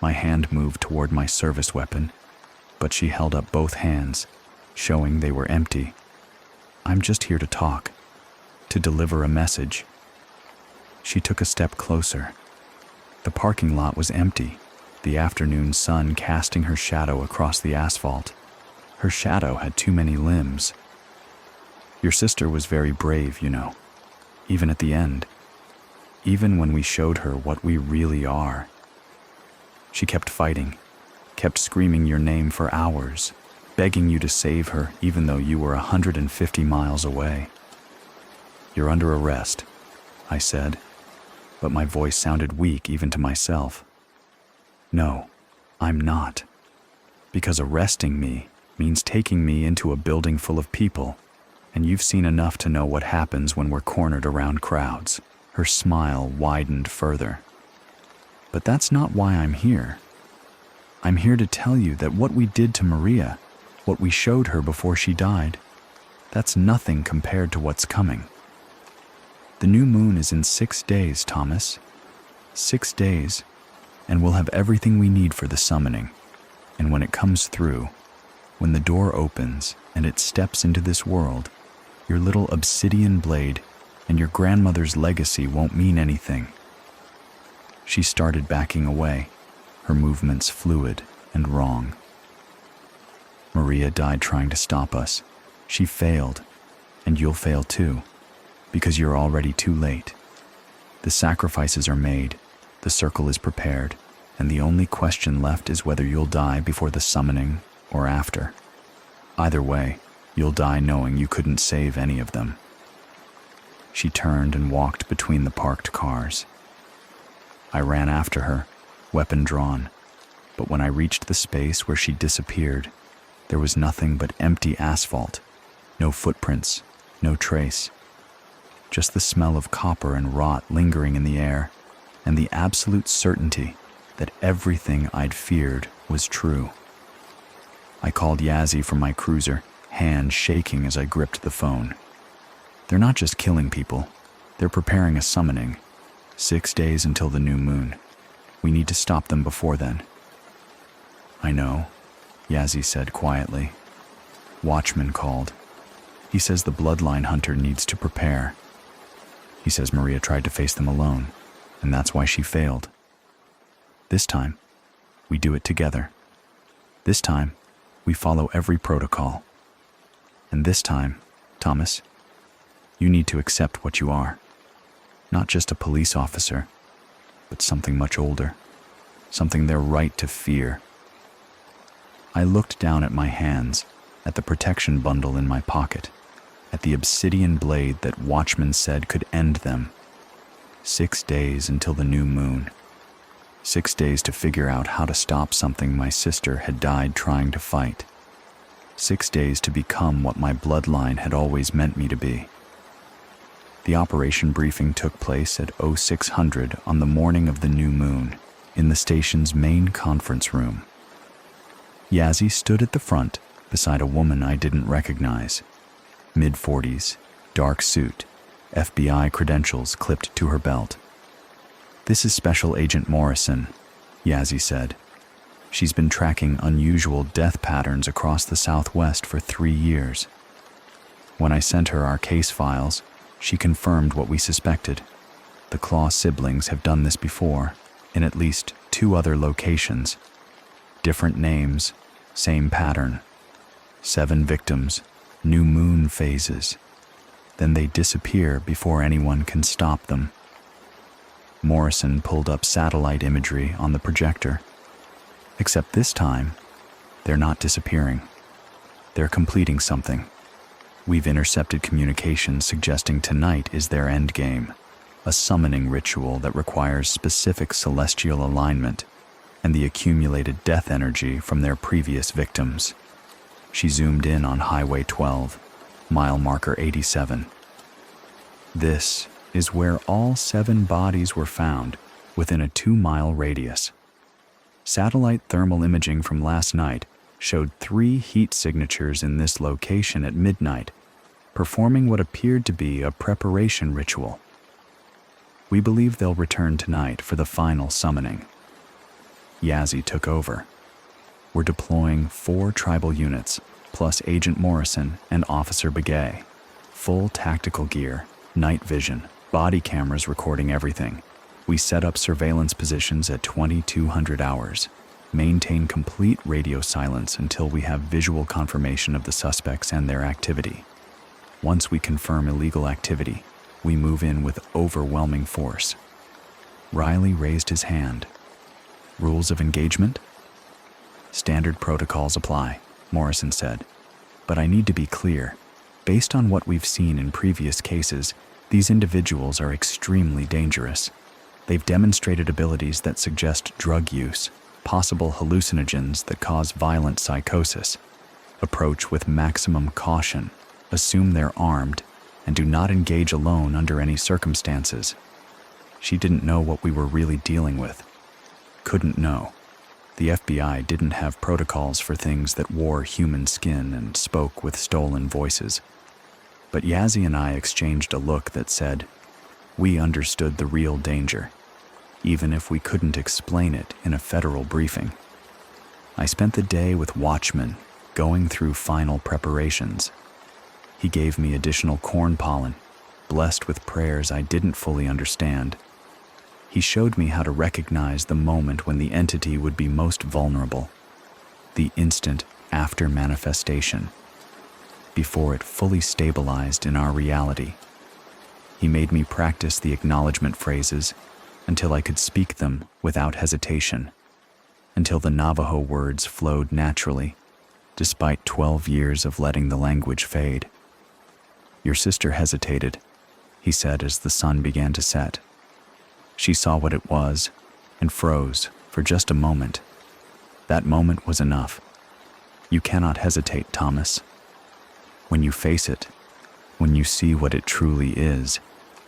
My hand moved toward my service weapon, but she held up both hands, showing they were empty. "I'm just here to talk, to deliver a message." She took a step closer. The parking lot was empty, the afternoon sun casting her shadow across the asphalt. Her shadow had too many limbs. "Your sister was very brave, you know, even at the end, even when we showed her what we really are. She kept fighting, kept screaming your name for hours, begging you to save her even though you were 150 miles away." "You're under arrest," I said, but my voice sounded weak even to myself. "No, I'm not. Because arresting me means taking me into a building full of people, and you've seen enough to know what happens when we're cornered around crowds." Her smile widened further. "But that's not why I'm here. I'm here to tell you that what we did to Maria, what we showed her before she died, that's nothing compared to what's coming. The new moon is in 6 days, Thomas. 6 days, and we'll have everything we need for the summoning. And when it comes through, when the door opens and it steps into this world, your little obsidian blade and your grandmother's legacy won't mean anything." She started backing away, her movements fluid and wrong. Maria died trying to stop us. She failed, and you'll fail too, because you're already too late. The sacrifices are made, the circle is prepared, and the only question left is whether you'll die before the summoning or after. Either way, you'll die knowing you couldn't save any of them. She turned and walked between the parked cars. I ran after her, weapon drawn, but when I reached the space where she disappeared, there was nothing but empty asphalt, no footprints, no trace. Just the smell of copper and rot lingering in the air, and the absolute certainty that everything I'd feared was true. I called Yazzie from my cruiser, hand shaking as I gripped the phone. They're not just killing people, they're preparing a summoning. 6 days until the new moon. We need to stop them before then. I know, Yazzie said quietly. Watchman called. He says the bloodline hunter needs to prepare. He says Maria tried to face them alone, and that's why she failed. This time, we do it together. This time, we follow every protocol. And this time, Thomas, you need to accept what you are. Not just a police officer, but something much older. Something they're right to fear. I looked down at my hands, at the protection bundle in my pocket, at the obsidian blade that Watchman said could end them. 6 days until the new moon. 6 days to figure out how to stop something my sister had died trying to fight. 6 days to become what my bloodline had always meant me to be. The operation briefing took place at 0600 on the morning of the new moon, in the station's main conference room. Yazzie stood at the front beside a woman I didn't recognize. Mid-40s, dark suit, FBI credentials clipped to her belt. This is Special Agent Morrison, Yazzie said. She's been tracking unusual death patterns across the Southwest for 3 years. When I sent her our case files, she confirmed what we suspected. The Claw siblings have done this before, in at least 2 other locations. Different names, same pattern. 7 victims, new moon phases. Then they disappear before anyone can stop them. Morrison pulled up satellite imagery on the projector. Except this time, they're not disappearing. They're completing something. We've intercepted communications suggesting tonight is their endgame, a summoning ritual that requires specific celestial alignment and the accumulated death energy from their previous victims. She zoomed in on Highway 12, mile marker 87. This is where all 7 bodies were found within a 2-mile radius. Satellite thermal imaging from last night showed 3 heat signatures in this location at midnight, performing what appeared to be a preparation ritual. We believe they'll return tonight for the final summoning. Yazzie took over. We're deploying 4 tribal units, plus Agent Morrison and Officer Begay. Full tactical gear, night vision, body cameras recording everything. We set up surveillance positions at 2200 hours. Maintain complete radio silence until we have visual confirmation of the suspects and their activity. Once we confirm illegal activity, we move in with overwhelming force. Riley raised his hand. Rules of engagement? Standard protocols apply, Morrison said. But I need to be clear. Based on what we've seen in previous cases, these individuals are extremely dangerous. They've demonstrated abilities that suggest drug use, possible hallucinogens that cause violent psychosis. Approach with maximum caution. Assume they're armed, and do not engage alone under any circumstances. She didn't know what we were really dealing with. Couldn't know. The FBI didn't have protocols for things that wore human skin and spoke with stolen voices. But Yazzie and I exchanged a look that said, we understood the real danger, even if we couldn't explain it in a federal briefing. I spent the day with Watchman, going through final preparations. He gave me additional corn pollen, blessed with prayers I didn't fully understand. He He showed me how to recognize the moment when the entity would be most vulnerable, the instant after manifestation, before it fully stabilized in our reality. He made me practice the acknowledgement phrases until I could speak them without hesitation, until the Navajo words flowed naturally, despite 12 years of letting the language fade. "Your sister hesitated," he said as the sun began to set. "She saw what it was and froze for just a moment. That moment was enough. You cannot hesitate, Thomas. When you face it, when you see what it truly is,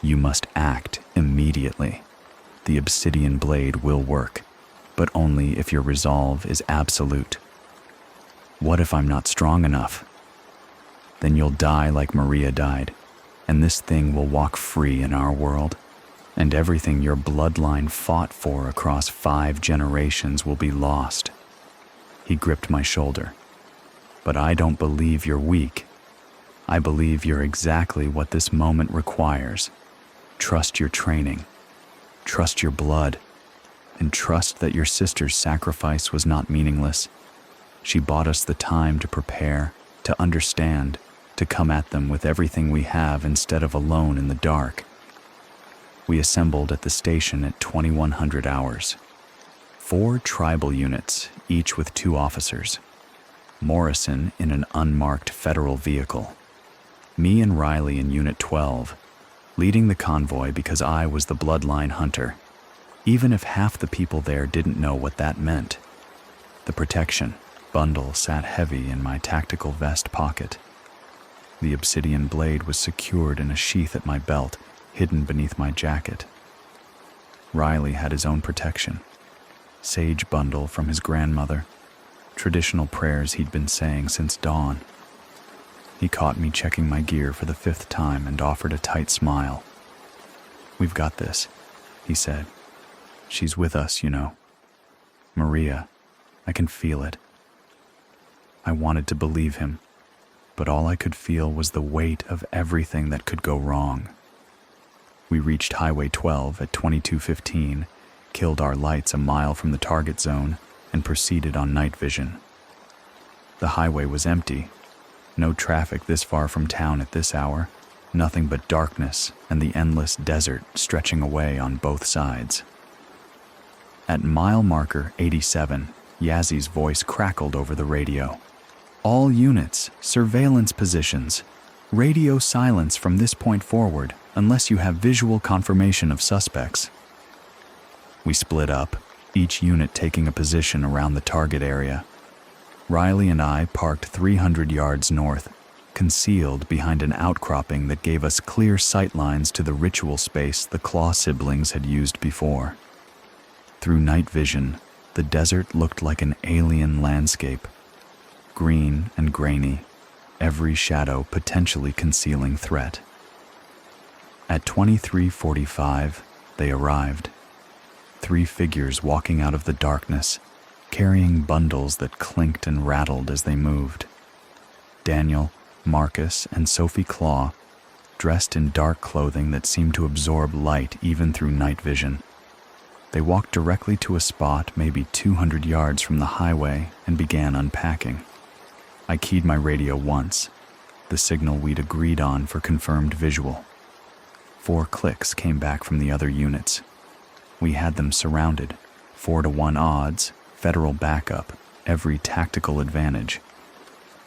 you must act immediately. The obsidian blade will work, but only if your resolve is absolute. What if I'm not strong enough? Then you'll die like Maria died, and this thing will walk free in our world, and everything your bloodline fought for across 5 generations will be lost." He gripped my shoulder. "But I don't believe you're weak. I believe you're exactly what this moment requires. Trust your training, trust your blood, and trust that your sister's sacrifice was not meaningless. She bought us the time to prepare, to understand, to come at them with everything we have instead of alone in the dark." We assembled at the station at 2100 hours. 4 tribal units, each with 2 officers. Morrison in an unmarked federal vehicle. Me and Riley in Unit 12, leading the convoy because I was the bloodline hunter, even if half the people there didn't know what that meant. The protection bundle sat heavy in my tactical vest pocket. The obsidian blade was secured in a sheath at my belt, hidden beneath my jacket. Riley had his own protection. Sage bundle from his grandmother, traditional prayers he'd been saying since dawn. He caught me checking my gear for the 5th time and offered a tight smile. "We've got this," he said. "She's with us, you know. Maria, I can feel it." I wanted to believe him, but all I could feel was the weight of everything that could go wrong. We reached Highway 12 at 22:15, killed our lights a mile from the target zone, and proceeded on night vision. The highway was empty. No traffic this far from town at this hour, nothing but darkness and the endless desert stretching away on both sides. At mile marker 87, Yazzy's voice crackled over the radio. "All units, surveillance positions. Radio silence from this point forward, unless you have visual confirmation of suspects." We split up, each unit taking a position around the target area. Riley and I parked 300 yards north, concealed behind an outcropping that gave us clear sight lines to the ritual space the Claw siblings had used before. Through night vision, the desert looked like an alien landscape, green and grainy, every shadow potentially concealing threat. At 23:45, they arrived. 3 figures walking out of the darkness, carrying bundles that clinked and rattled as they moved. Daniel, Marcus, and Sophie Claw, dressed in dark clothing that seemed to absorb light even through night vision. They walked directly to a spot maybe 200 yards from the highway and began unpacking. I keyed my radio once, the signal we'd agreed on for confirmed visual. 4 clicks came back from the other units. We had them surrounded, 4-to-1 odds, federal backup, every tactical advantage.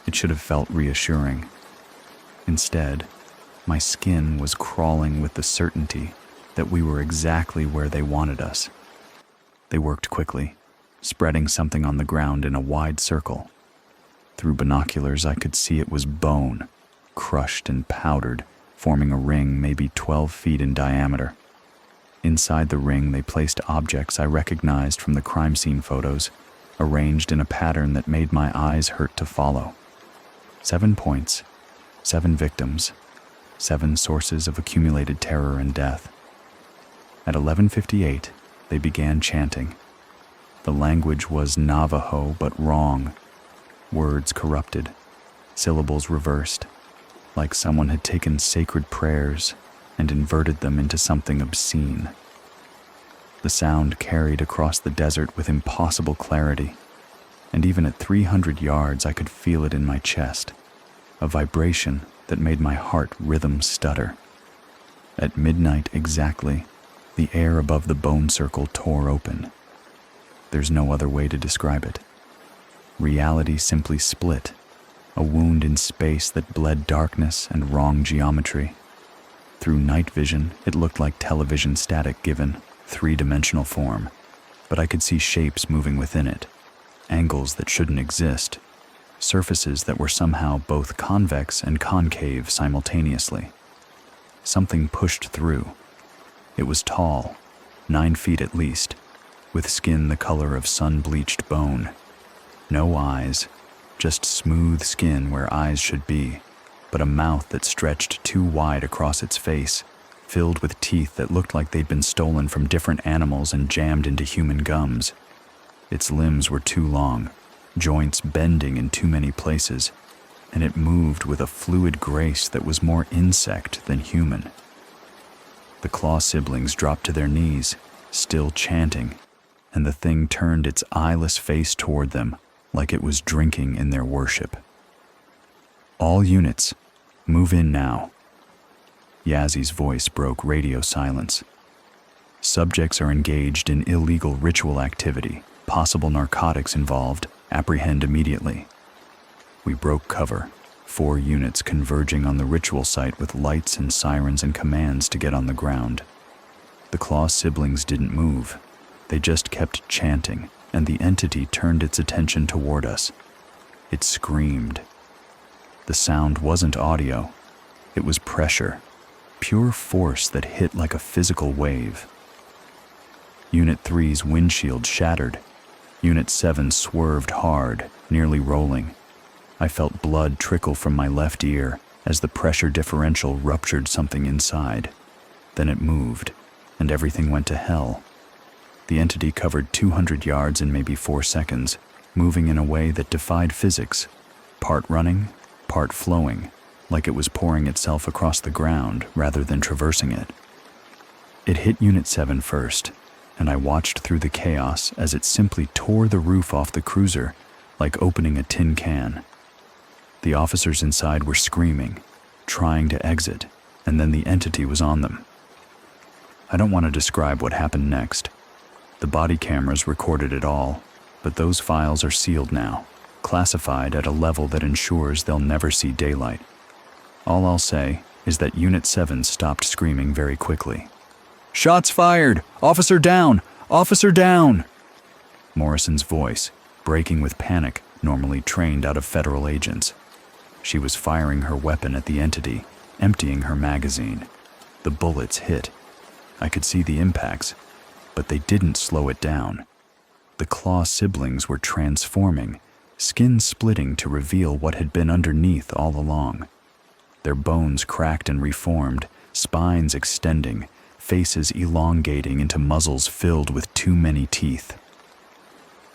It should have felt reassuring. Instead, my skin was crawling with the certainty that we were exactly where they wanted us. They worked quickly, spreading something on the ground in a wide circle. Through binoculars, I could see it was bone, crushed and powdered, forming a ring maybe 12 feet in diameter. Inside the ring, they placed objects I recognized from the crime scene photos, arranged in a pattern that made my eyes hurt to follow. 7 points, 7 victims, 7 sources of accumulated terror and death. At 11:58, they began chanting. The language was Navajo, but wrong. Words corrupted, syllables reversed, like someone had taken sacred prayers and inverted them into something obscene. The sound carried across the desert with impossible clarity, and even at 300 yards I could feel it in my chest, a vibration that made my heart rhythm stutter. At midnight exactly, the air above the bone circle tore open. There's no other way to describe it. Reality simply split, a wound in space that bled darkness and wrong geometry. Through night vision, it looked like television static given three-dimensional form, but I could see shapes moving within it, angles that shouldn't exist, surfaces that were somehow both convex and concave simultaneously. Something pushed through. It was tall, 9 feet at least, with skin the color of sun-bleached bone. No eyes, just smooth skin where eyes should be, but a mouth that stretched too wide across its face, filled with teeth that looked like they'd been stolen from different animals and jammed into human gums. Its limbs were too long, joints bending in too many places, and it moved with a fluid grace that was more insect than human. The Claw siblings dropped to their knees, still chanting, and the thing turned its eyeless face toward them like it was drinking in their worship. "All units, move in now." Yazzy's voice broke radio silence. "Subjects are engaged in illegal ritual activity, possible narcotics involved, apprehend immediately." We broke cover, 4 units converging on the ritual site with lights and sirens and commands to get on the ground. The Claw siblings didn't move. They just kept chanting, and the entity turned its attention toward us. It screamed. The sound wasn't audio. It was pressure, pure force that hit like a physical wave. Unit 3's windshield shattered. Unit 7 swerved hard, nearly rolling. I felt blood trickle from my left ear as the pressure differential ruptured something inside. Then it moved, and everything went to hell. The entity covered 200 yards in maybe 4 seconds, moving in a way that defied physics, part running, part flowing, like it was pouring itself across the ground rather than traversing it. It hit Unit 7 first, and I watched through the chaos as it simply tore the roof off the cruiser, like opening a tin can. The officers inside were screaming, trying to exit, and then the entity was on them. I don't want to describe what happened next. The body cameras recorded it all, but those files are sealed now, classified at a level that ensures they'll never see daylight. All I'll say is that Unit 7 stopped screaming very quickly. "Shots fired! Officer down! Officer down!" Morrison's voice, breaking with panic, normally trained out of federal agents. She was firing her weapon at the entity, emptying her magazine. The bullets hit. I could see the impacts, but they didn't slow it down. The Claw siblings were transforming, skin splitting to reveal what had been underneath all along. Their bones cracked and reformed, spines extending, faces elongating into muzzles filled with too many teeth.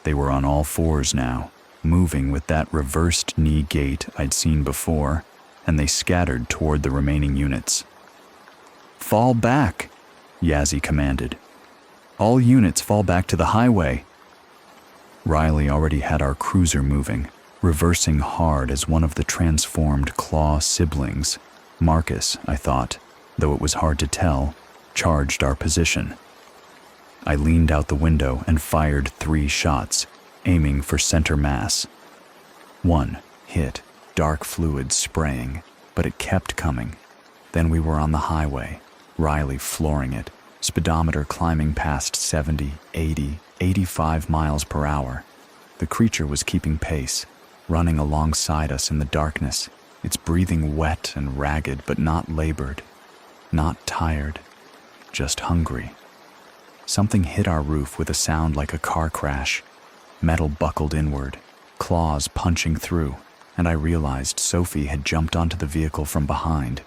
They were on all fours now, moving with that reversed knee gait I'd seen before, and they scattered toward the remaining units. "Fall back," Yazzie commanded. "All units fall back to the highway." Riley already had our cruiser moving, reversing hard as one of the transformed Claw siblings, Marcus, I thought, though it was hard to tell, charged our position. I leaned out the window and fired 3 shots, aiming for center mass. 1 hit, dark fluid spraying, but it kept coming. Then we were on the highway, Riley flooring it, speedometer climbing past 70, 80, 85 miles per hour. The creature was keeping pace, running alongside us in the darkness, its breathing wet and ragged but not labored, not tired, just hungry. Something hit our roof with a sound like a car crash. Metal buckled inward, claws punching through, and I realized Sophie had jumped onto the vehicle from behind.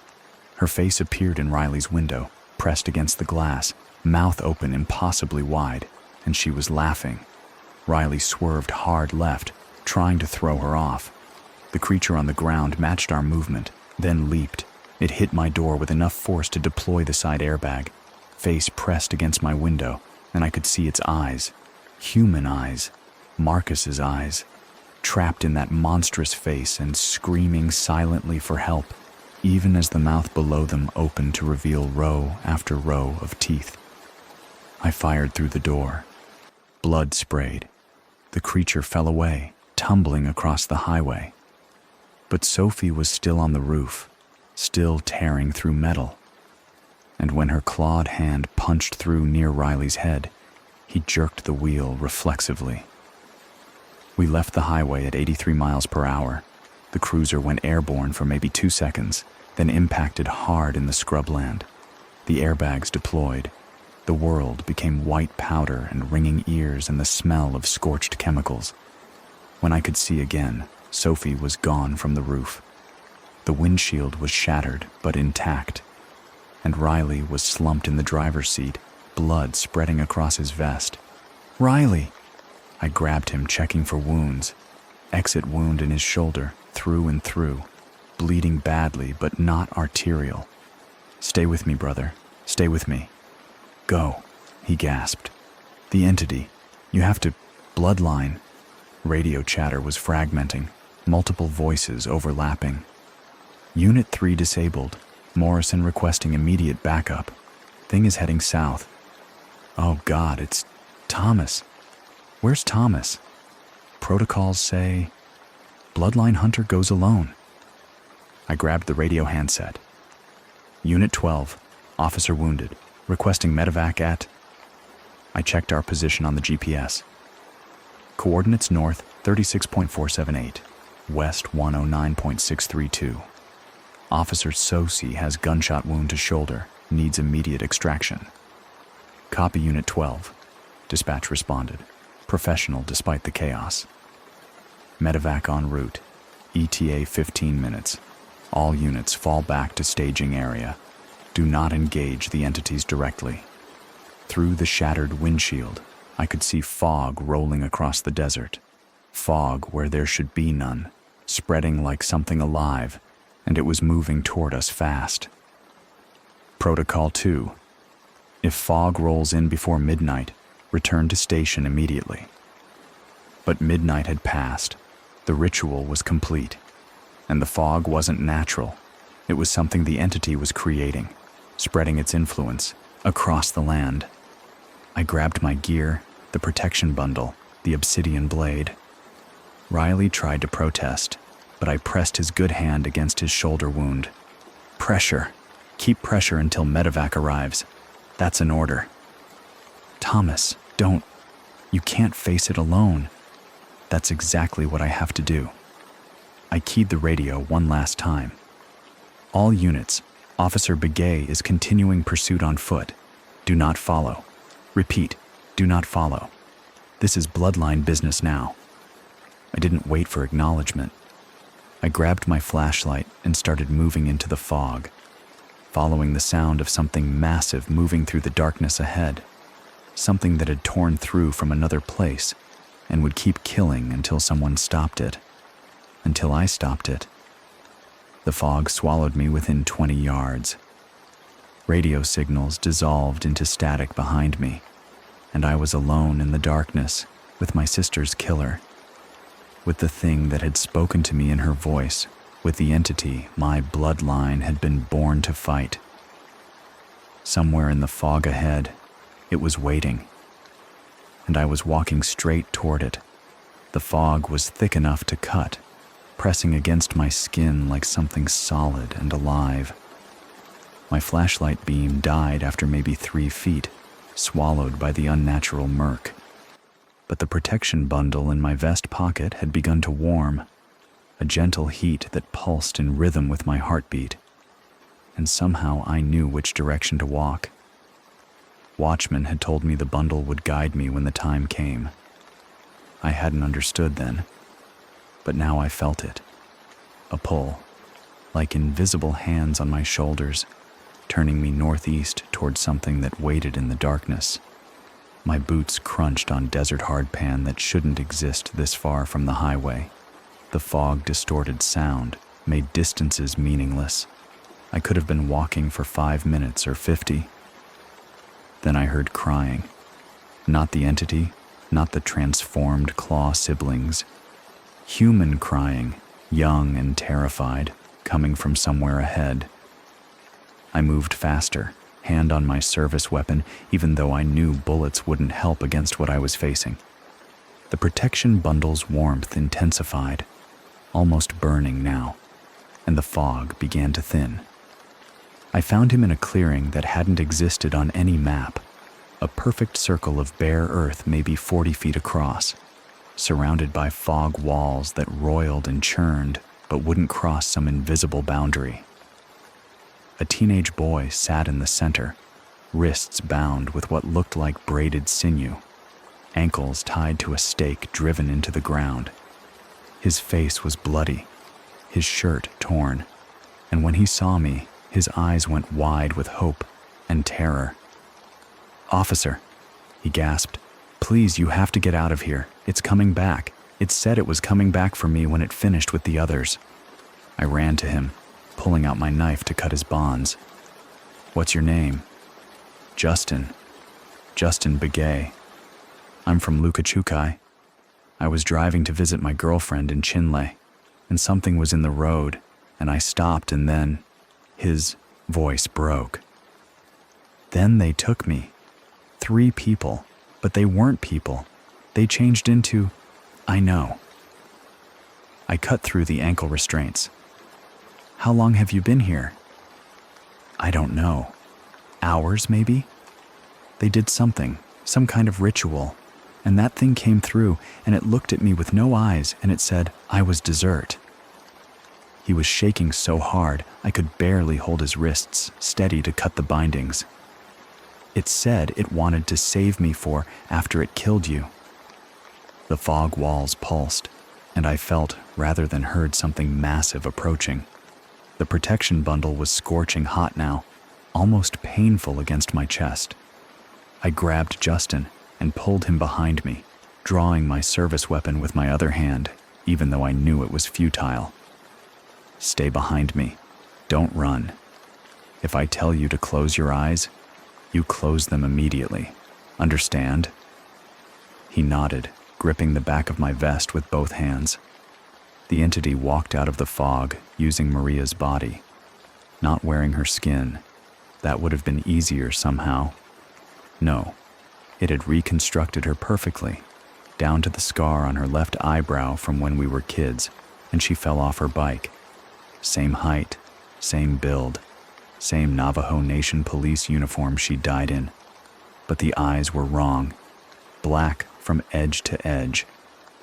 Her face appeared in Riley's window, pressed against the glass, mouth open impossibly wide, and she was laughing. Riley swerved hard left, trying to throw her off. The creature on the ground matched our movement, then leaped. It hit my door with enough force to deploy the side airbag. Face pressed against my window, and I could see its eyes, human eyes, Marcus's eyes, trapped in that monstrous face and screaming silently for help, even as the mouth below them opened to reveal row after row of teeth. I fired through the door. Blood sprayed. The creature fell away, tumbling across the highway. But Sophie was still on the roof, still tearing through metal. And when her clawed hand punched through near Riley's head, he jerked the wheel reflexively. We left the highway at 83 miles per hour. The cruiser went airborne for maybe 2 seconds, then impacted hard in the scrubland. The airbags deployed. The world became white powder and ringing ears and the smell of scorched chemicals. When I could see again, Sophie was gone from the roof. The windshield was shattered but intact, and Riley was slumped in the driver's seat, blood spreading across his vest. "Riley!" I grabbed him, checking for wounds. Exit wound in his shoulder, through and through, bleeding badly but not arterial. "Stay with me, brother. Stay with me." "Go," he gasped. "The entity. You have to... bloodline." Radio chatter was fragmenting, multiple voices overlapping. "Unit 3 disabled. Morrison requesting immediate backup. Thing is heading south." "Oh God, it's Thomas. Where's Thomas?" "Protocols say... Bloodline Hunter goes alone." I grabbed the radio handset. "Unit 12, officer wounded, requesting medevac at..." I checked our position on the GPS. Coordinates north 36.478, west 109.632. Officer Sosi has gunshot wound to shoulder, needs immediate extraction. "Copy, Unit 12. Dispatch responded, professional despite the chaos. Medevac en route, ETA 15 minutes. All units fall back to staging area. Do not engage the entities directly." Through the shattered windshield, I could see fog rolling across the desert. Fog where there should be none, spreading like something alive, and it was moving toward us fast. Protocol 2. If fog rolls in before midnight, return to station immediately. But midnight had passed. The ritual was complete. And the fog wasn't natural. It was something the entity was creating, spreading its influence across the land. I grabbed my gear, the protection bundle, the obsidian blade. Riley tried to protest, but I pressed his good hand against his shoulder wound. "Pressure. Keep pressure until medevac arrives. That's an order." "Thomas, don't. You can't face it alone." "That's exactly what I have to do." I keyed the radio one last time. "All units, Officer Begay is continuing pursuit on foot. Do not follow. Repeat, do not follow. This is bloodline business now." I didn't wait for acknowledgement. I grabbed my flashlight and started moving into the fog, following the sound of something massive moving through the darkness ahead, something that had torn through from another place and would keep killing until someone stopped it, until I stopped it. The fog swallowed me within 20 yards. Radio signals dissolved into static behind me, and I was alone in the darkness with my sister's killer, with the thing that had spoken to me in her voice, with the entity my bloodline had been born to fight. Somewhere in the fog ahead, it was waiting, and I was walking straight toward it. The fog was thick enough to cut, pressing against my skin like something solid and alive. My flashlight beam died after maybe 3 feet, swallowed by the unnatural murk. But the protection bundle in my vest pocket had begun to warm, a gentle heat that pulsed in rhythm with my heartbeat. And somehow I knew which direction to walk. Watchman had told me the bundle would guide me when the time came. I hadn't understood then, but now I felt it. A pull, like invisible hands on my shoulders, turning me northeast toward something that waited in the darkness. My boots crunched on desert hardpan that shouldn't exist this far from the highway. The fog-distorted sound made distances meaningless. I could have been walking for 5 minutes or 50. Then I heard crying. Not the entity, not the transformed claw siblings. Human crying, young and terrified, coming from somewhere ahead. I moved faster, hand on my service weapon, even though I knew bullets wouldn't help against what I was facing. The protection bundle's warmth intensified, almost burning now, and the fog began to thin. I found him in a clearing that hadn't existed on any map, a perfect circle of bare earth maybe 40 feet across, surrounded by fog walls that roiled and churned but wouldn't cross some invisible boundary. A teenage boy sat in the center, wrists bound with what looked like braided sinew, ankles tied to a stake driven into the ground. His face was bloody, his shirt torn, and when he saw me, his eyes went wide with hope and terror. "Officer," he gasped, "please, you have to get out of here. It's coming back. It said it was coming back for me when it finished with the others." I ran to him, pulling out my knife to cut his bonds. "What's your name?" "Justin. Justin Begay. I'm from Lukachukai. I was driving to visit my girlfriend in Chinle, and something was in the road, and I stopped, and then..." His voice broke. "Then they took me. 3 people, but they weren't people. They changed into... I know." I cut through the ankle restraints. "How long have you been here?" "I don't know. Hours, maybe?" "They did something, some kind of ritual, and that thing came through, and it looked at me with no eyes, and it said I was dessert." He was shaking so hard I could barely hold his wrists steady to cut the bindings. "It said it wanted to save me for after it killed you." The fog walls pulsed, and I felt rather than heard something massive approaching. The protection bundle was scorching hot now, almost painful against my chest. I grabbed Justin and pulled him behind me, drawing my service weapon with my other hand, even though I knew it was futile. "Stay behind me. Don't run. If I tell you to close your eyes, you close them immediately. Understand?" He nodded, gripping the back of my vest with both hands. The entity walked out of the fog, using Maria's body. Not wearing her skin. That would have been easier somehow. No, it had reconstructed her perfectly, down to the scar on her left eyebrow from when we were kids, and she fell off her bike. Same height, same build, same Navajo Nation police uniform she died in. But the eyes were wrong, black from edge to edge,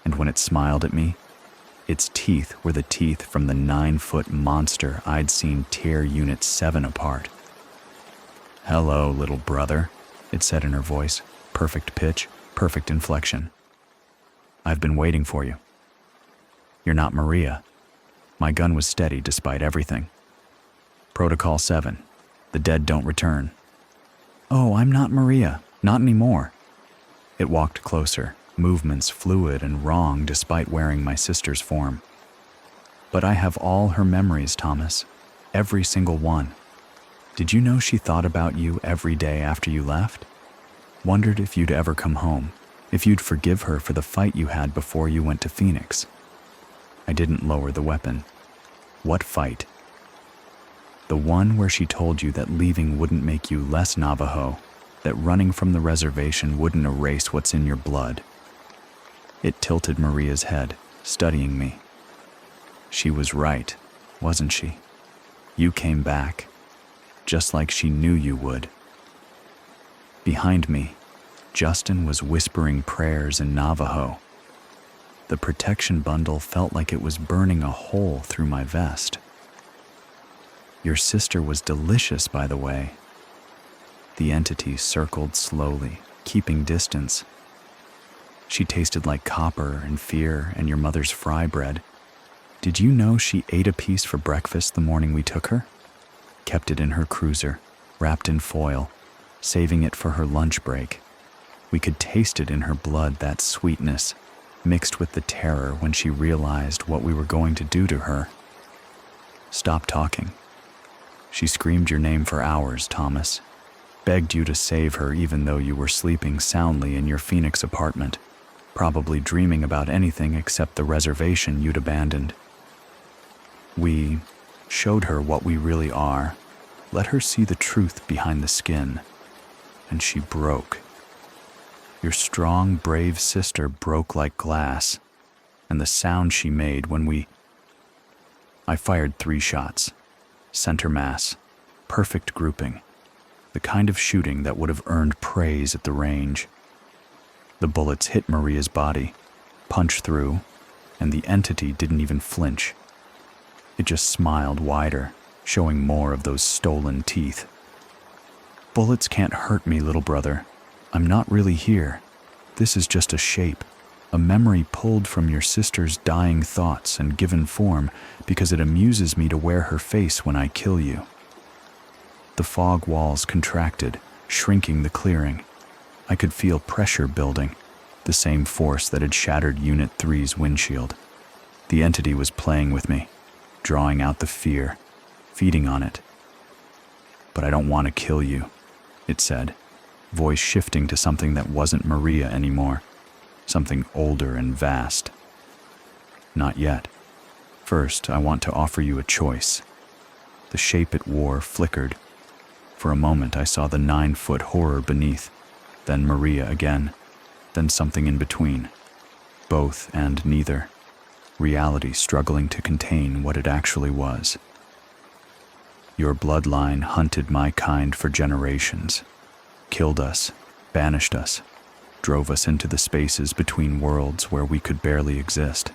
and when it smiled at me, its teeth were the teeth from the 9-foot monster I'd seen tear Unit 7 apart. "Hello, little brother," it said in her voice, perfect pitch, perfect inflection. "I've been waiting for you. You're not Maria." My gun was steady despite everything. "Protocol 7. The dead don't return." "Oh, I'm not Maria. Not anymore." It walked closer, movements fluid and wrong despite wearing my sister's form. "But I have all her memories, Thomas. Every single one. Did you know she thought about you every day after you left? Wondered if you'd ever come home, if you'd forgive her for the fight you had before you went to Phoenix." I didn't lower the weapon. "What fight?" "The one where she told you that leaving wouldn't make you less Navajo, that running from the reservation wouldn't erase what's in your blood." It tilted Maria's head, studying me. "She was right, wasn't she? You came back, just like she knew you would." Behind me, Justin was whispering prayers in Navajo. The protection bundle felt like it was burning a hole through my vest. "Your sister was delicious, by the way." The entity circled slowly, keeping distance. "She tasted like copper and fear and your mother's fry bread. Did you know she ate a piece for breakfast the morning we took her? Kept it in her cruiser, wrapped in foil, saving it for her lunch break. We could taste it in her blood, that sweetness, mixed with the terror when she realized what we were going to do to her." "Stop talking. She screamed your name for hours, Thomas. begged you to save her even though you were sleeping soundly in your Phoenix apartment, probably dreaming about anything except the reservation you'd abandoned. We showed her what we really are, let her see the truth behind the skin, and she broke. Your strong, brave sister broke like glass, and the sound she made when I fired 3 shots, center mass, perfect grouping, the kind of shooting that would have earned praise at the range. The bullets hit Maria's body, punched through, and the entity didn't even flinch. It just smiled wider, showing more of those stolen teeth. Bullets can't hurt me, little brother. I'm not really here. This is just a shape, a memory pulled from your sister's dying thoughts and given form because it amuses me to wear her face when I kill you. The fog walls contracted, shrinking the clearing. I could feel pressure building, the same force that had shattered Unit 3's windshield. The entity was playing with me, drawing out the fear, feeding on it. But I don't want to kill you, it said, voice shifting to something that wasn't Maria anymore, something older and vast. Not yet. First, I want to offer you a choice. The shape it wore flickered. For a moment, I saw the 9-foot horror beneath, then Maria again, then something in between. Both and neither. Reality struggling to contain what it actually was. Your bloodline hunted my kind for generations, killed us, banished us, drove us into the spaces between worlds where we could barely exist.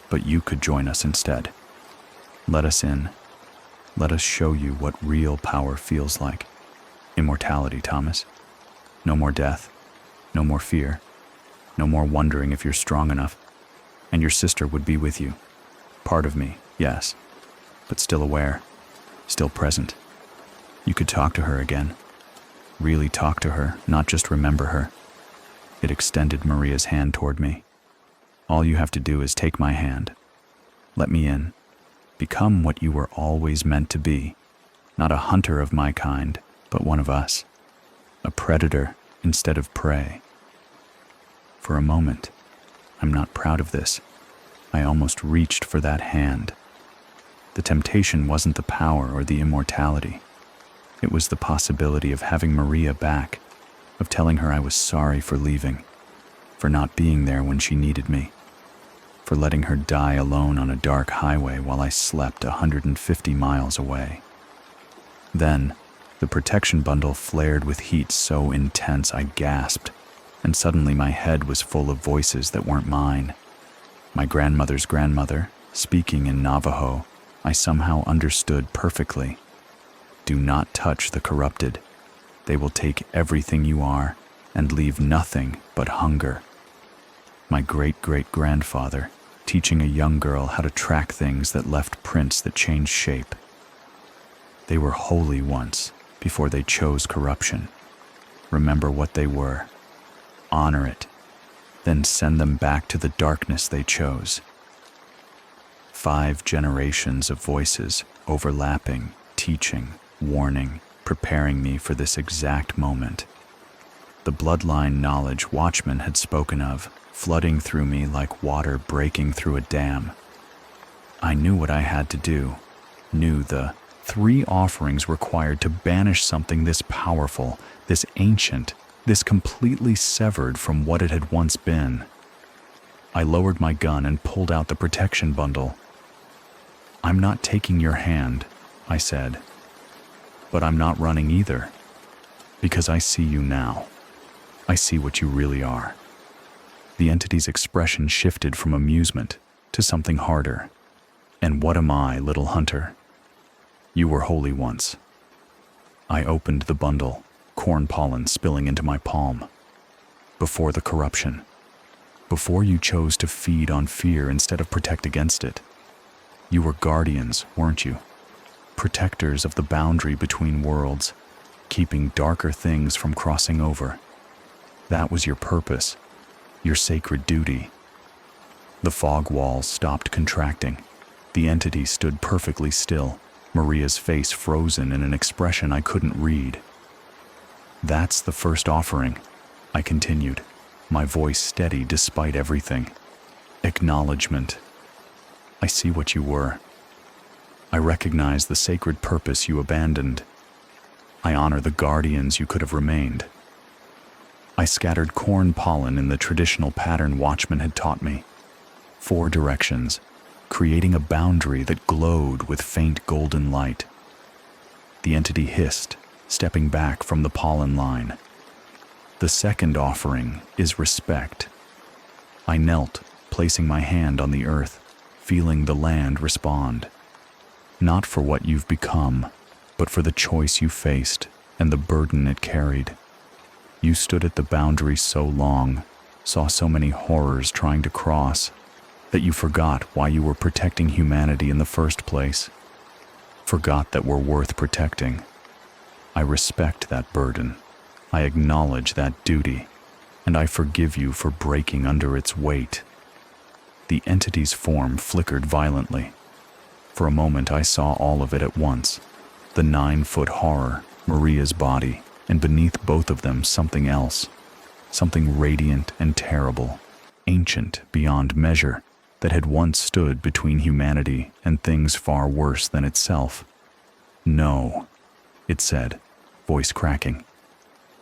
But you could join us instead. Let us in. Let us show you what real power feels like. Immortality, Thomas. No more death, no more fear, no more wondering if you're strong enough. And your sister would be with you. Part of me, yes, but still aware, still present. You could talk to her again. Really talk to her, not just remember her. It extended Maria's hand toward me. All you have to do is take my hand. Let me in. Become what you were always meant to be. Not a hunter of my kind, but one of us. A predator instead of prey. For a moment, I'm not proud of this. I almost reached for that hand. The temptation wasn't the power or the immortality. It was the possibility of having Maria back, of telling her I was sorry for leaving, for not being there when she needed me, for letting her die alone on a dark highway while I slept 150 miles away. Then, the protection bundle flared with heat so intense I gasped, and suddenly my head was full of voices that weren't mine. My grandmother's grandmother, speaking in Navajo, I somehow understood perfectly. Do not touch the corrupted. They will take everything you are and leave nothing but hunger. My great-great-grandfather, teaching a young girl how to track things that left prints that changed shape. They were holy once, before they chose corruption. Remember what they were. Honor it. Then send them back to the darkness they chose. 5 generations of voices, overlapping, teaching, warning, preparing me for this exact moment. The bloodline knowledge Watchman had spoken of, flooding through me like water breaking through a dam. I knew what I had to do, knew the 3 offerings required to banish something this powerful, this ancient, this completely severed from what it had once been. I lowered my gun and pulled out the protection bundle. I'm not taking your hand, I said. But I'm not running either, because I see you now. I see what you really are. The entity's expression shifted from amusement to something harder. And what am I, little hunter? You were holy once. I opened the bundle, corn pollen spilling into my palm. Before the corruption. Before you chose to feed on fear instead of protect against it. You were guardians, weren't you? Protectors of the boundary between worlds, keeping darker things from crossing over. That was your purpose, your sacred duty. The fog walls stopped contracting. The entity stood perfectly still, Maria's face frozen in an expression I couldn't read. That's the first offering, I continued, my voice steady despite everything. Acknowledgement. I see what you were. I recognize the sacred purpose you abandoned. I honor the guardians you could have remained. I scattered corn pollen in the traditional pattern watchmen had taught me. 4 directions, creating a boundary that glowed with faint golden light. The entity hissed, stepping back from the pollen line. The second offering is respect. I knelt, placing my hand on the earth, feeling the land respond. Not for what you've become, but for the choice you faced and the burden it carried. You stood at the boundary so long, saw so many horrors trying to cross, that you forgot why you were protecting humanity in the first place. Forgot that we're worth protecting. I respect that burden. I acknowledge that duty, and I forgive you for breaking under its weight. The entity's form flickered violently. For a moment I saw all of it at once. The 9-foot horror, Maria's body, and beneath both of them something else. Something radiant and terrible, ancient beyond measure, that had once stood between humanity and things far worse than itself. No, it said, voice cracking.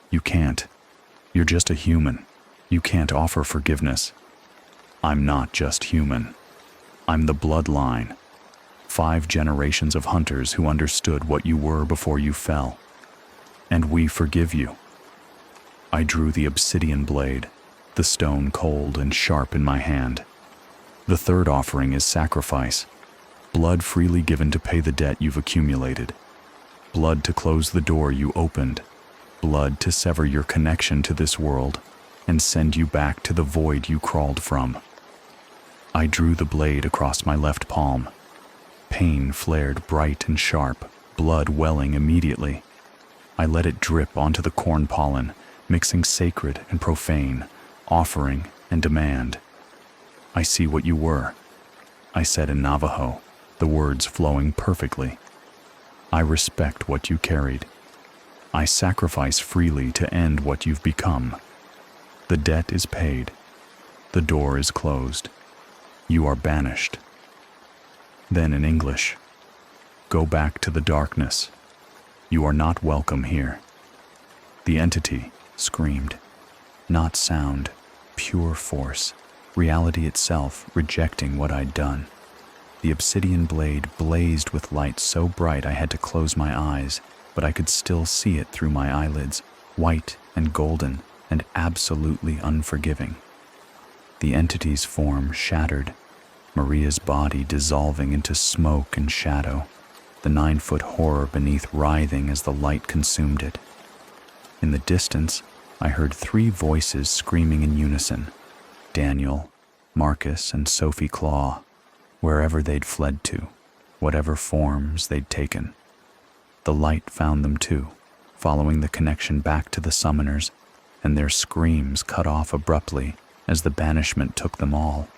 You can't. You're just a human. You can't offer forgiveness. I'm not just human. I'm the bloodline. 5 generations of hunters who understood what you were before you fell. And we forgive you. I drew the obsidian blade, the stone cold and sharp in my hand. The third offering is sacrifice. Blood freely given to pay the debt you've accumulated. Blood to close the door you opened. Blood to sever your connection to this world and send you back to the void you crawled from. I drew the blade across my left palm. Pain flared bright and sharp, blood welling immediately. I let it drip onto the corn pollen, mixing sacred and profane, offering and demand. I see what you were, I said in Navajo, the words flowing perfectly. I respect what you carried. I sacrifice freely to end what you've become. The debt is paid. The door is closed. You are banished. Then in English, go back to the darkness. You are not welcome here. The entity screamed. Not sound, pure force, reality itself rejecting what I'd done. The obsidian blade blazed with light so bright I had to close my eyes, but I could still see it through my eyelids, white and golden and absolutely unforgiving. The entity's form shattered, Maria's body dissolving into smoke and shadow, the 9-foot horror beneath writhing as the light consumed it. In the distance, I heard 3 voices screaming in unison, Daniel, Marcus, and Sophie Claw, wherever they'd fled to, whatever forms they'd taken. The light found them too, following the connection back to the summoners, and their screams cut off abruptly as the banishment took them all.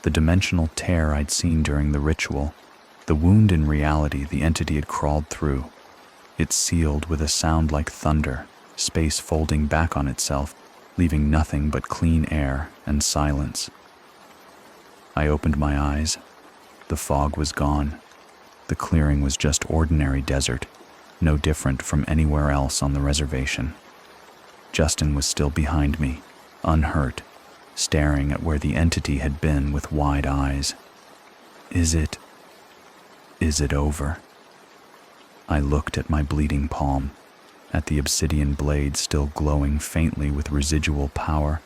The dimensional tear I'd seen during the ritual, the wound in reality the entity had crawled through, it sealed with a sound like thunder, space folding back on itself, leaving nothing but clean air and silence. I opened my eyes. The fog was gone. The clearing was just ordinary desert, no different from anywhere else on the reservation. Justin was still behind me, unhurt, staring at where the entity had been with wide eyes. Is it over? I looked at my bleeding palm, at the obsidian blade still glowing faintly with residual power,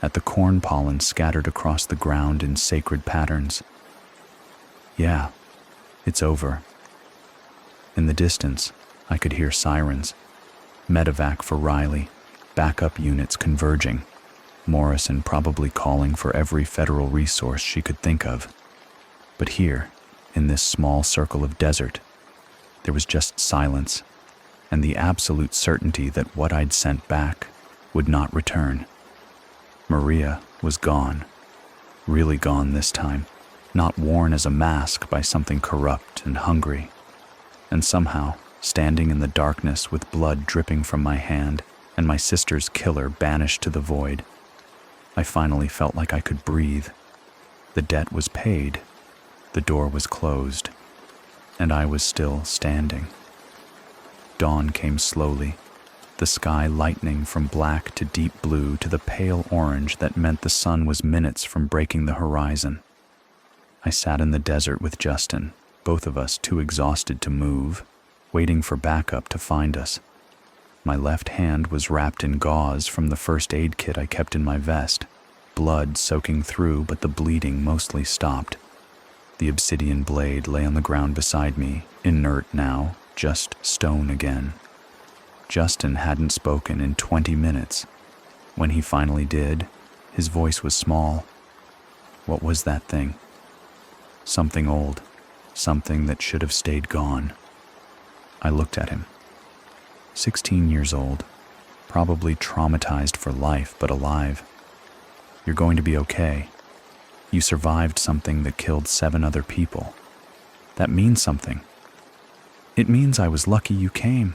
at the corn pollen scattered across the ground in sacred patterns. Yeah, it's over. In the distance, I could hear sirens. Medevac for Riley, backup units converging, Morrison probably calling for every federal resource she could think of. But here, in this small circle of desert, there was just silence, and the absolute certainty that what I'd sent back would not return. Maria was gone, really gone this time, not worn as a mask by something corrupt and hungry. And somehow, standing in the darkness with blood dripping from my hand and my sister's killer banished to the void. I finally felt like I could breathe. The debt was paid, the door was closed, and I was still standing. Dawn came slowly, the sky lightening from black to deep blue to the pale orange that meant the sun was minutes from breaking the horizon. I sat in the desert with Justin, both of us too exhausted to move, waiting for backup to find us. My left hand was wrapped in gauze from the first aid kit I kept in my vest, blood soaking through, but the bleeding mostly stopped. The obsidian blade lay on the ground beside me, inert now, just stone again. Justin hadn't spoken in 20 minutes. When he finally did, his voice was small. What was that thing? Something old, something that should have stayed gone. I looked at him. 16 years old, probably traumatized for life, but alive. You're going to be okay. You survived something that killed 7 other people. That means something. It means I was lucky you came.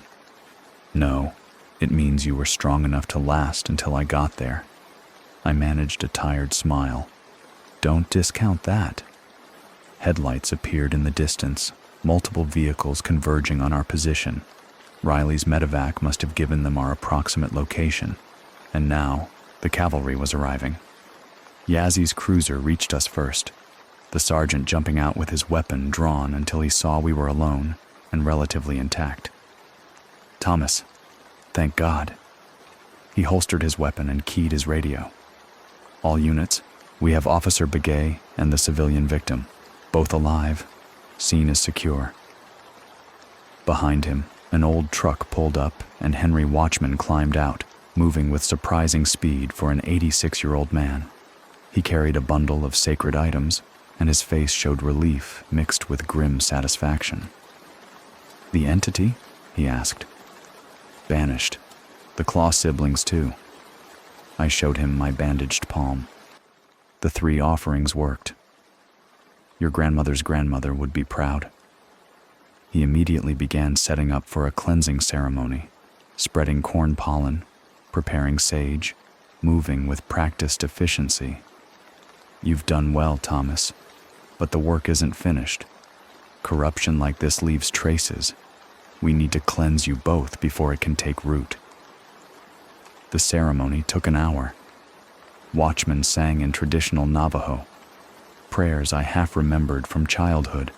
No, it means you were strong enough to last until I got there. I managed a tired smile. Don't discount that. Headlights appeared in the distance, multiple vehicles converging on our position. Riley's medevac must have given them our approximate location, and now the cavalry was arriving. Yazzy's cruiser reached us first, the sergeant jumping out with his weapon drawn until he saw we were alone and relatively intact. Thomas, thank God. He holstered his weapon and keyed his radio. All units, we have Officer Begay and the civilian victim, both alive. Scene is secure. Behind him, an old truck pulled up and Henry Watchman climbed out, moving with surprising speed for an 86-year-old man. He carried a bundle of sacred items, and his face showed relief mixed with grim satisfaction. The entity? He asked. Banished. The Claw siblings, too. I showed him my bandaged palm. The 3 offerings worked. Your grandmother's grandmother would be proud. He immediately began setting up for a cleansing ceremony, spreading corn pollen, preparing sage, moving with practiced efficiency. You've done well, Thomas, but the work isn't finished. Corruption like this leaves traces. We need to cleanse you both before it can take root. The ceremony took an hour. Watchmen sang in traditional Navajo, prayers I half remembered from childhood,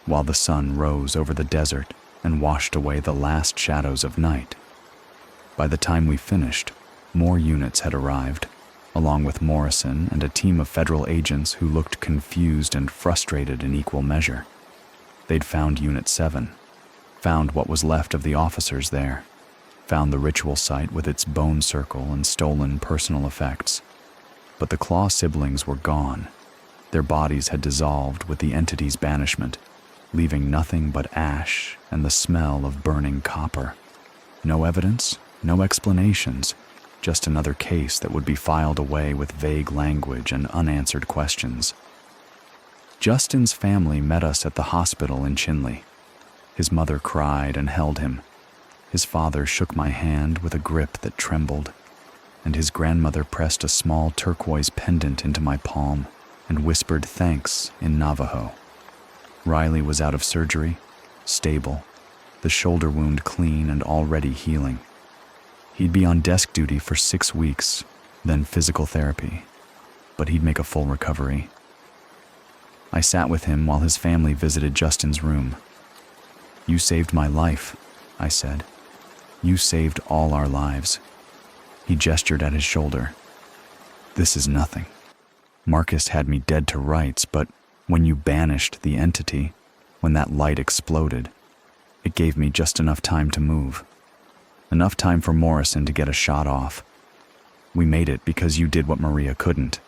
while the sun rose over the desert and washed away the last shadows of night. By the time we finished, more units had arrived, along with Morrison and a team of federal agents who looked confused and frustrated in equal measure. They'd found Unit 7, found what was left of the officers there, found the ritual site with its bone circle and stolen personal effects. But the Claw siblings were gone. Their bodies had dissolved with the entity's banishment, leaving nothing but ash and the smell of burning copper. No evidence, no explanations, just another case that would be filed away with vague language and unanswered questions. Justin's family met us at the hospital in Chinle. His mother cried and held him. His father shook my hand with a grip that trembled, and his grandmother pressed a small turquoise pendant into my palm and whispered thanks in Navajo. Riley was out of surgery, stable, the shoulder wound clean and already healing. He'd be on desk duty for 6 weeks, then physical therapy, but he'd make a full recovery. I sat with him while his family visited Justin's room. You saved my life, I said. You saved all our lives. He gestured at his shoulder. This is nothing. Marcus had me dead to rights, but when you banished the entity, when that light exploded, it gave me just enough time to move. Enough time for Morrison to get a shot off. We made it because you did what Maria couldn't.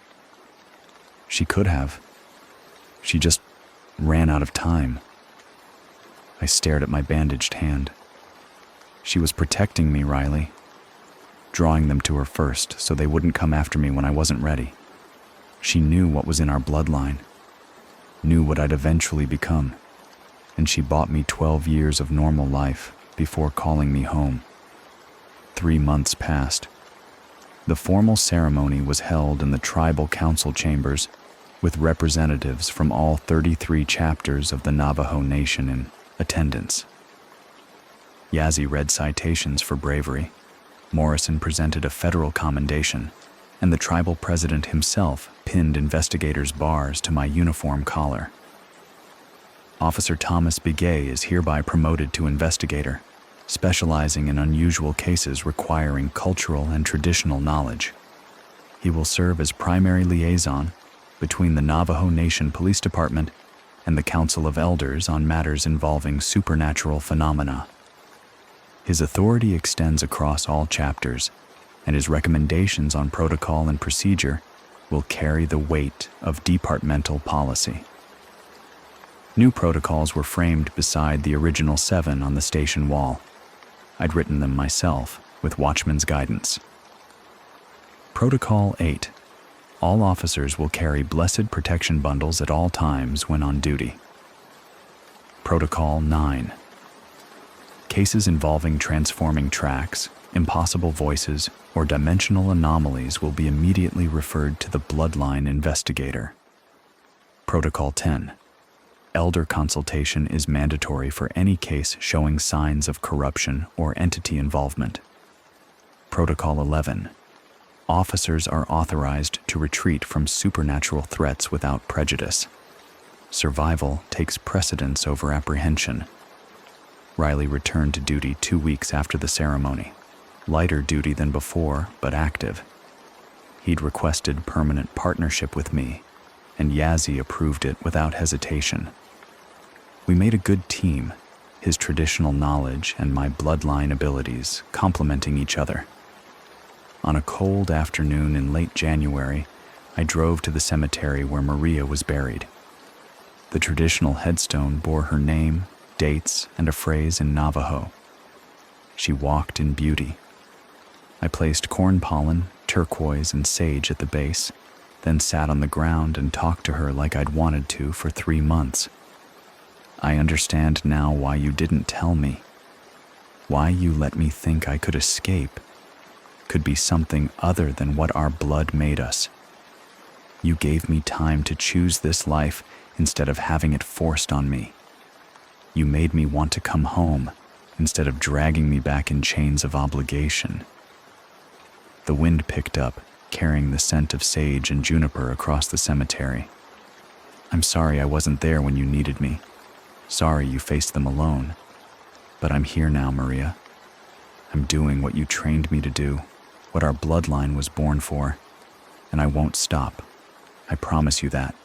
She could have. She just ran out of time. I stared at my bandaged hand. She was protecting me, Riley. Drawing them to her first so they wouldn't come after me when I wasn't ready. She knew what was in our bloodline, knew what I'd eventually become, and she bought me 12 years of normal life. before calling me home. 3 months passed. The formal ceremony was held in the tribal council chambers with representatives from all 33 chapters of the Navajo Nation in attendance. Yazzie read citations for bravery. Morrison presented a federal commendation, and the tribal president himself pinned investigators' bars to my uniform collar. Officer Thomas Begay is hereby promoted to investigator, specializing in unusual cases requiring cultural and traditional knowledge. He will serve as primary liaison between the Navajo Nation Police Department and the Council of Elders on matters involving supernatural phenomena. His authority extends across all chapters, and his recommendations on protocol and procedure will carry the weight of departmental policy. New protocols were framed beside the original 7 on the station wall. I'd written them myself, with watchman's guidance. Protocol 8. All officers will carry blessed protection bundles at all times when on duty. Protocol 9. Cases involving transforming tracks, impossible voices, or dimensional anomalies will be immediately referred to the bloodline investigator. Protocol 10. Elder consultation is mandatory for any case showing signs of corruption or entity involvement. Protocol 11. Officers are authorized to retreat from supernatural threats without prejudice. Survival takes precedence over apprehension. Riley returned to duty 2 weeks after the ceremony. Lighter duty than before, but active. He'd requested permanent partnership with me, and Yazzie approved it without hesitation. We made a good team, his traditional knowledge and my bloodline abilities complementing each other. On a cold afternoon in late January, I drove to the cemetery where Maria was buried. The traditional headstone bore her name, dates, and a phrase in Navajo. She walked in beauty. I placed corn pollen, turquoise, and sage at the base, then sat on the ground and talked to her like I'd wanted to for 3 months. I understand now why you didn't tell me. Why you let me think I could escape, could be something other than what our blood made us. You gave me time to choose this life instead of having it forced on me. You made me want to come home instead of dragging me back in chains of obligation. The wind picked up, carrying the scent of sage and juniper across the cemetery. I'm sorry I wasn't there when you needed me. Sorry you faced them alone. But I'm here now, Maria. I'm doing what you trained me to do, what our bloodline was born for, and I won't stop. I promise you that.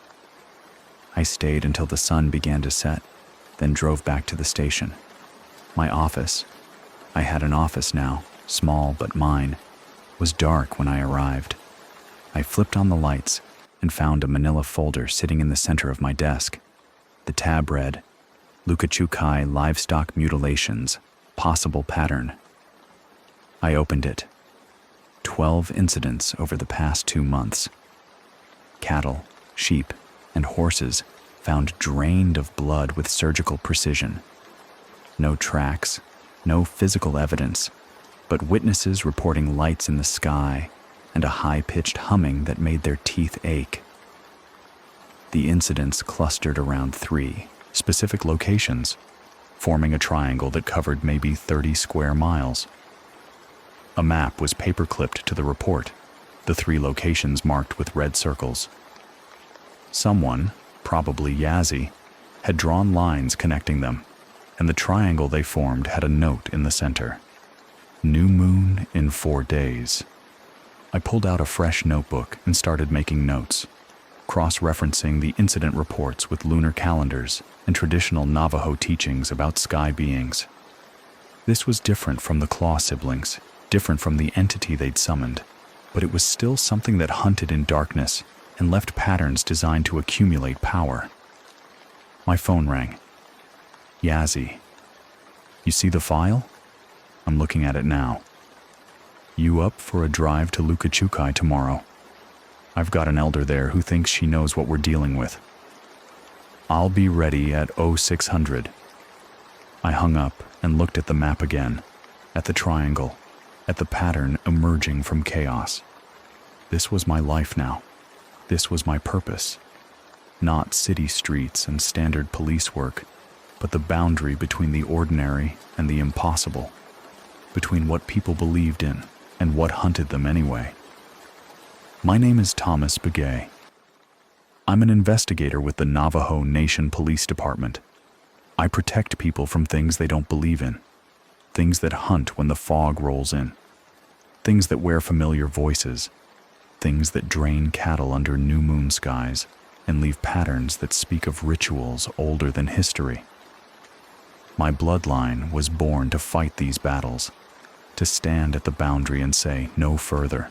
I stayed until the sun began to set, then drove back to the station. My office, I had an office now, small but mine, was dark when I arrived. I flipped on the lights and found a manila folder sitting in the center of my desk. The tab read, Lukachukai Livestock Mutilations, Possible Pattern. I opened it. 12 incidents over the past 2 months. Cattle, sheep, and horses found drained of blood with surgical precision. No tracks, no physical evidence, but witnesses reporting lights in the sky and a high-pitched humming that made their teeth ache. The incidents clustered around 3 specific locations, forming a triangle that covered maybe 30 square miles. A map was paper-clipped to the report, the 3 locations marked with red circles. Someone, probably Yazzie, had drawn lines connecting them, and the triangle they formed had a note in the center. New moon in 4 days. I pulled out a fresh notebook and started making notes, cross-referencing the incident reports with lunar calendars and traditional Navajo teachings about sky beings. This was different from the Claw siblings, different from the entity they'd summoned, but it was still something that hunted in darkness and left patterns designed to accumulate power. My phone rang. Yazzie. You see the file? I'm looking at it now. You up for a drive to Lukachukai tomorrow? I've got an elder there who thinks she knows what we're dealing with. I'll be ready at 0600. I hung up and looked at the map again, at the triangle, at the pattern emerging from chaos. This was my life now. This was my purpose. Not city streets and standard police work, but the boundary between the ordinary and the impossible, between what people believed in and what hunted them anyway. My name is Thomas Begay. I'm an investigator with the Navajo Nation Police Department. I protect people from things they don't believe in, things that hunt when the fog rolls in, things that wear familiar voices, things that drain cattle under new moon skies and leave patterns that speak of rituals older than history. My bloodline was born to fight these battles, to stand at the boundary and say no further.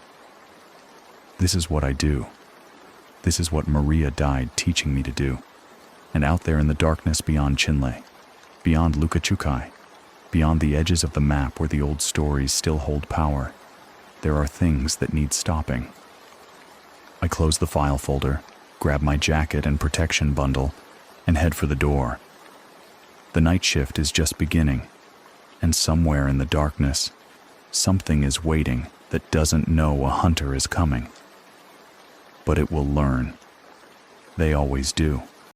This is what I do. This is what Maria died teaching me to do. And out there in the darkness beyond Chinle, beyond Lukachukai, beyond the edges of the map where the old stories still hold power, there are things that need stopping. I close the file folder, grab my jacket and protection bundle, and head for the door. The night shift is just beginning, and somewhere in the darkness, something is waiting that doesn't know a hunter is coming. But it will learn. They always do.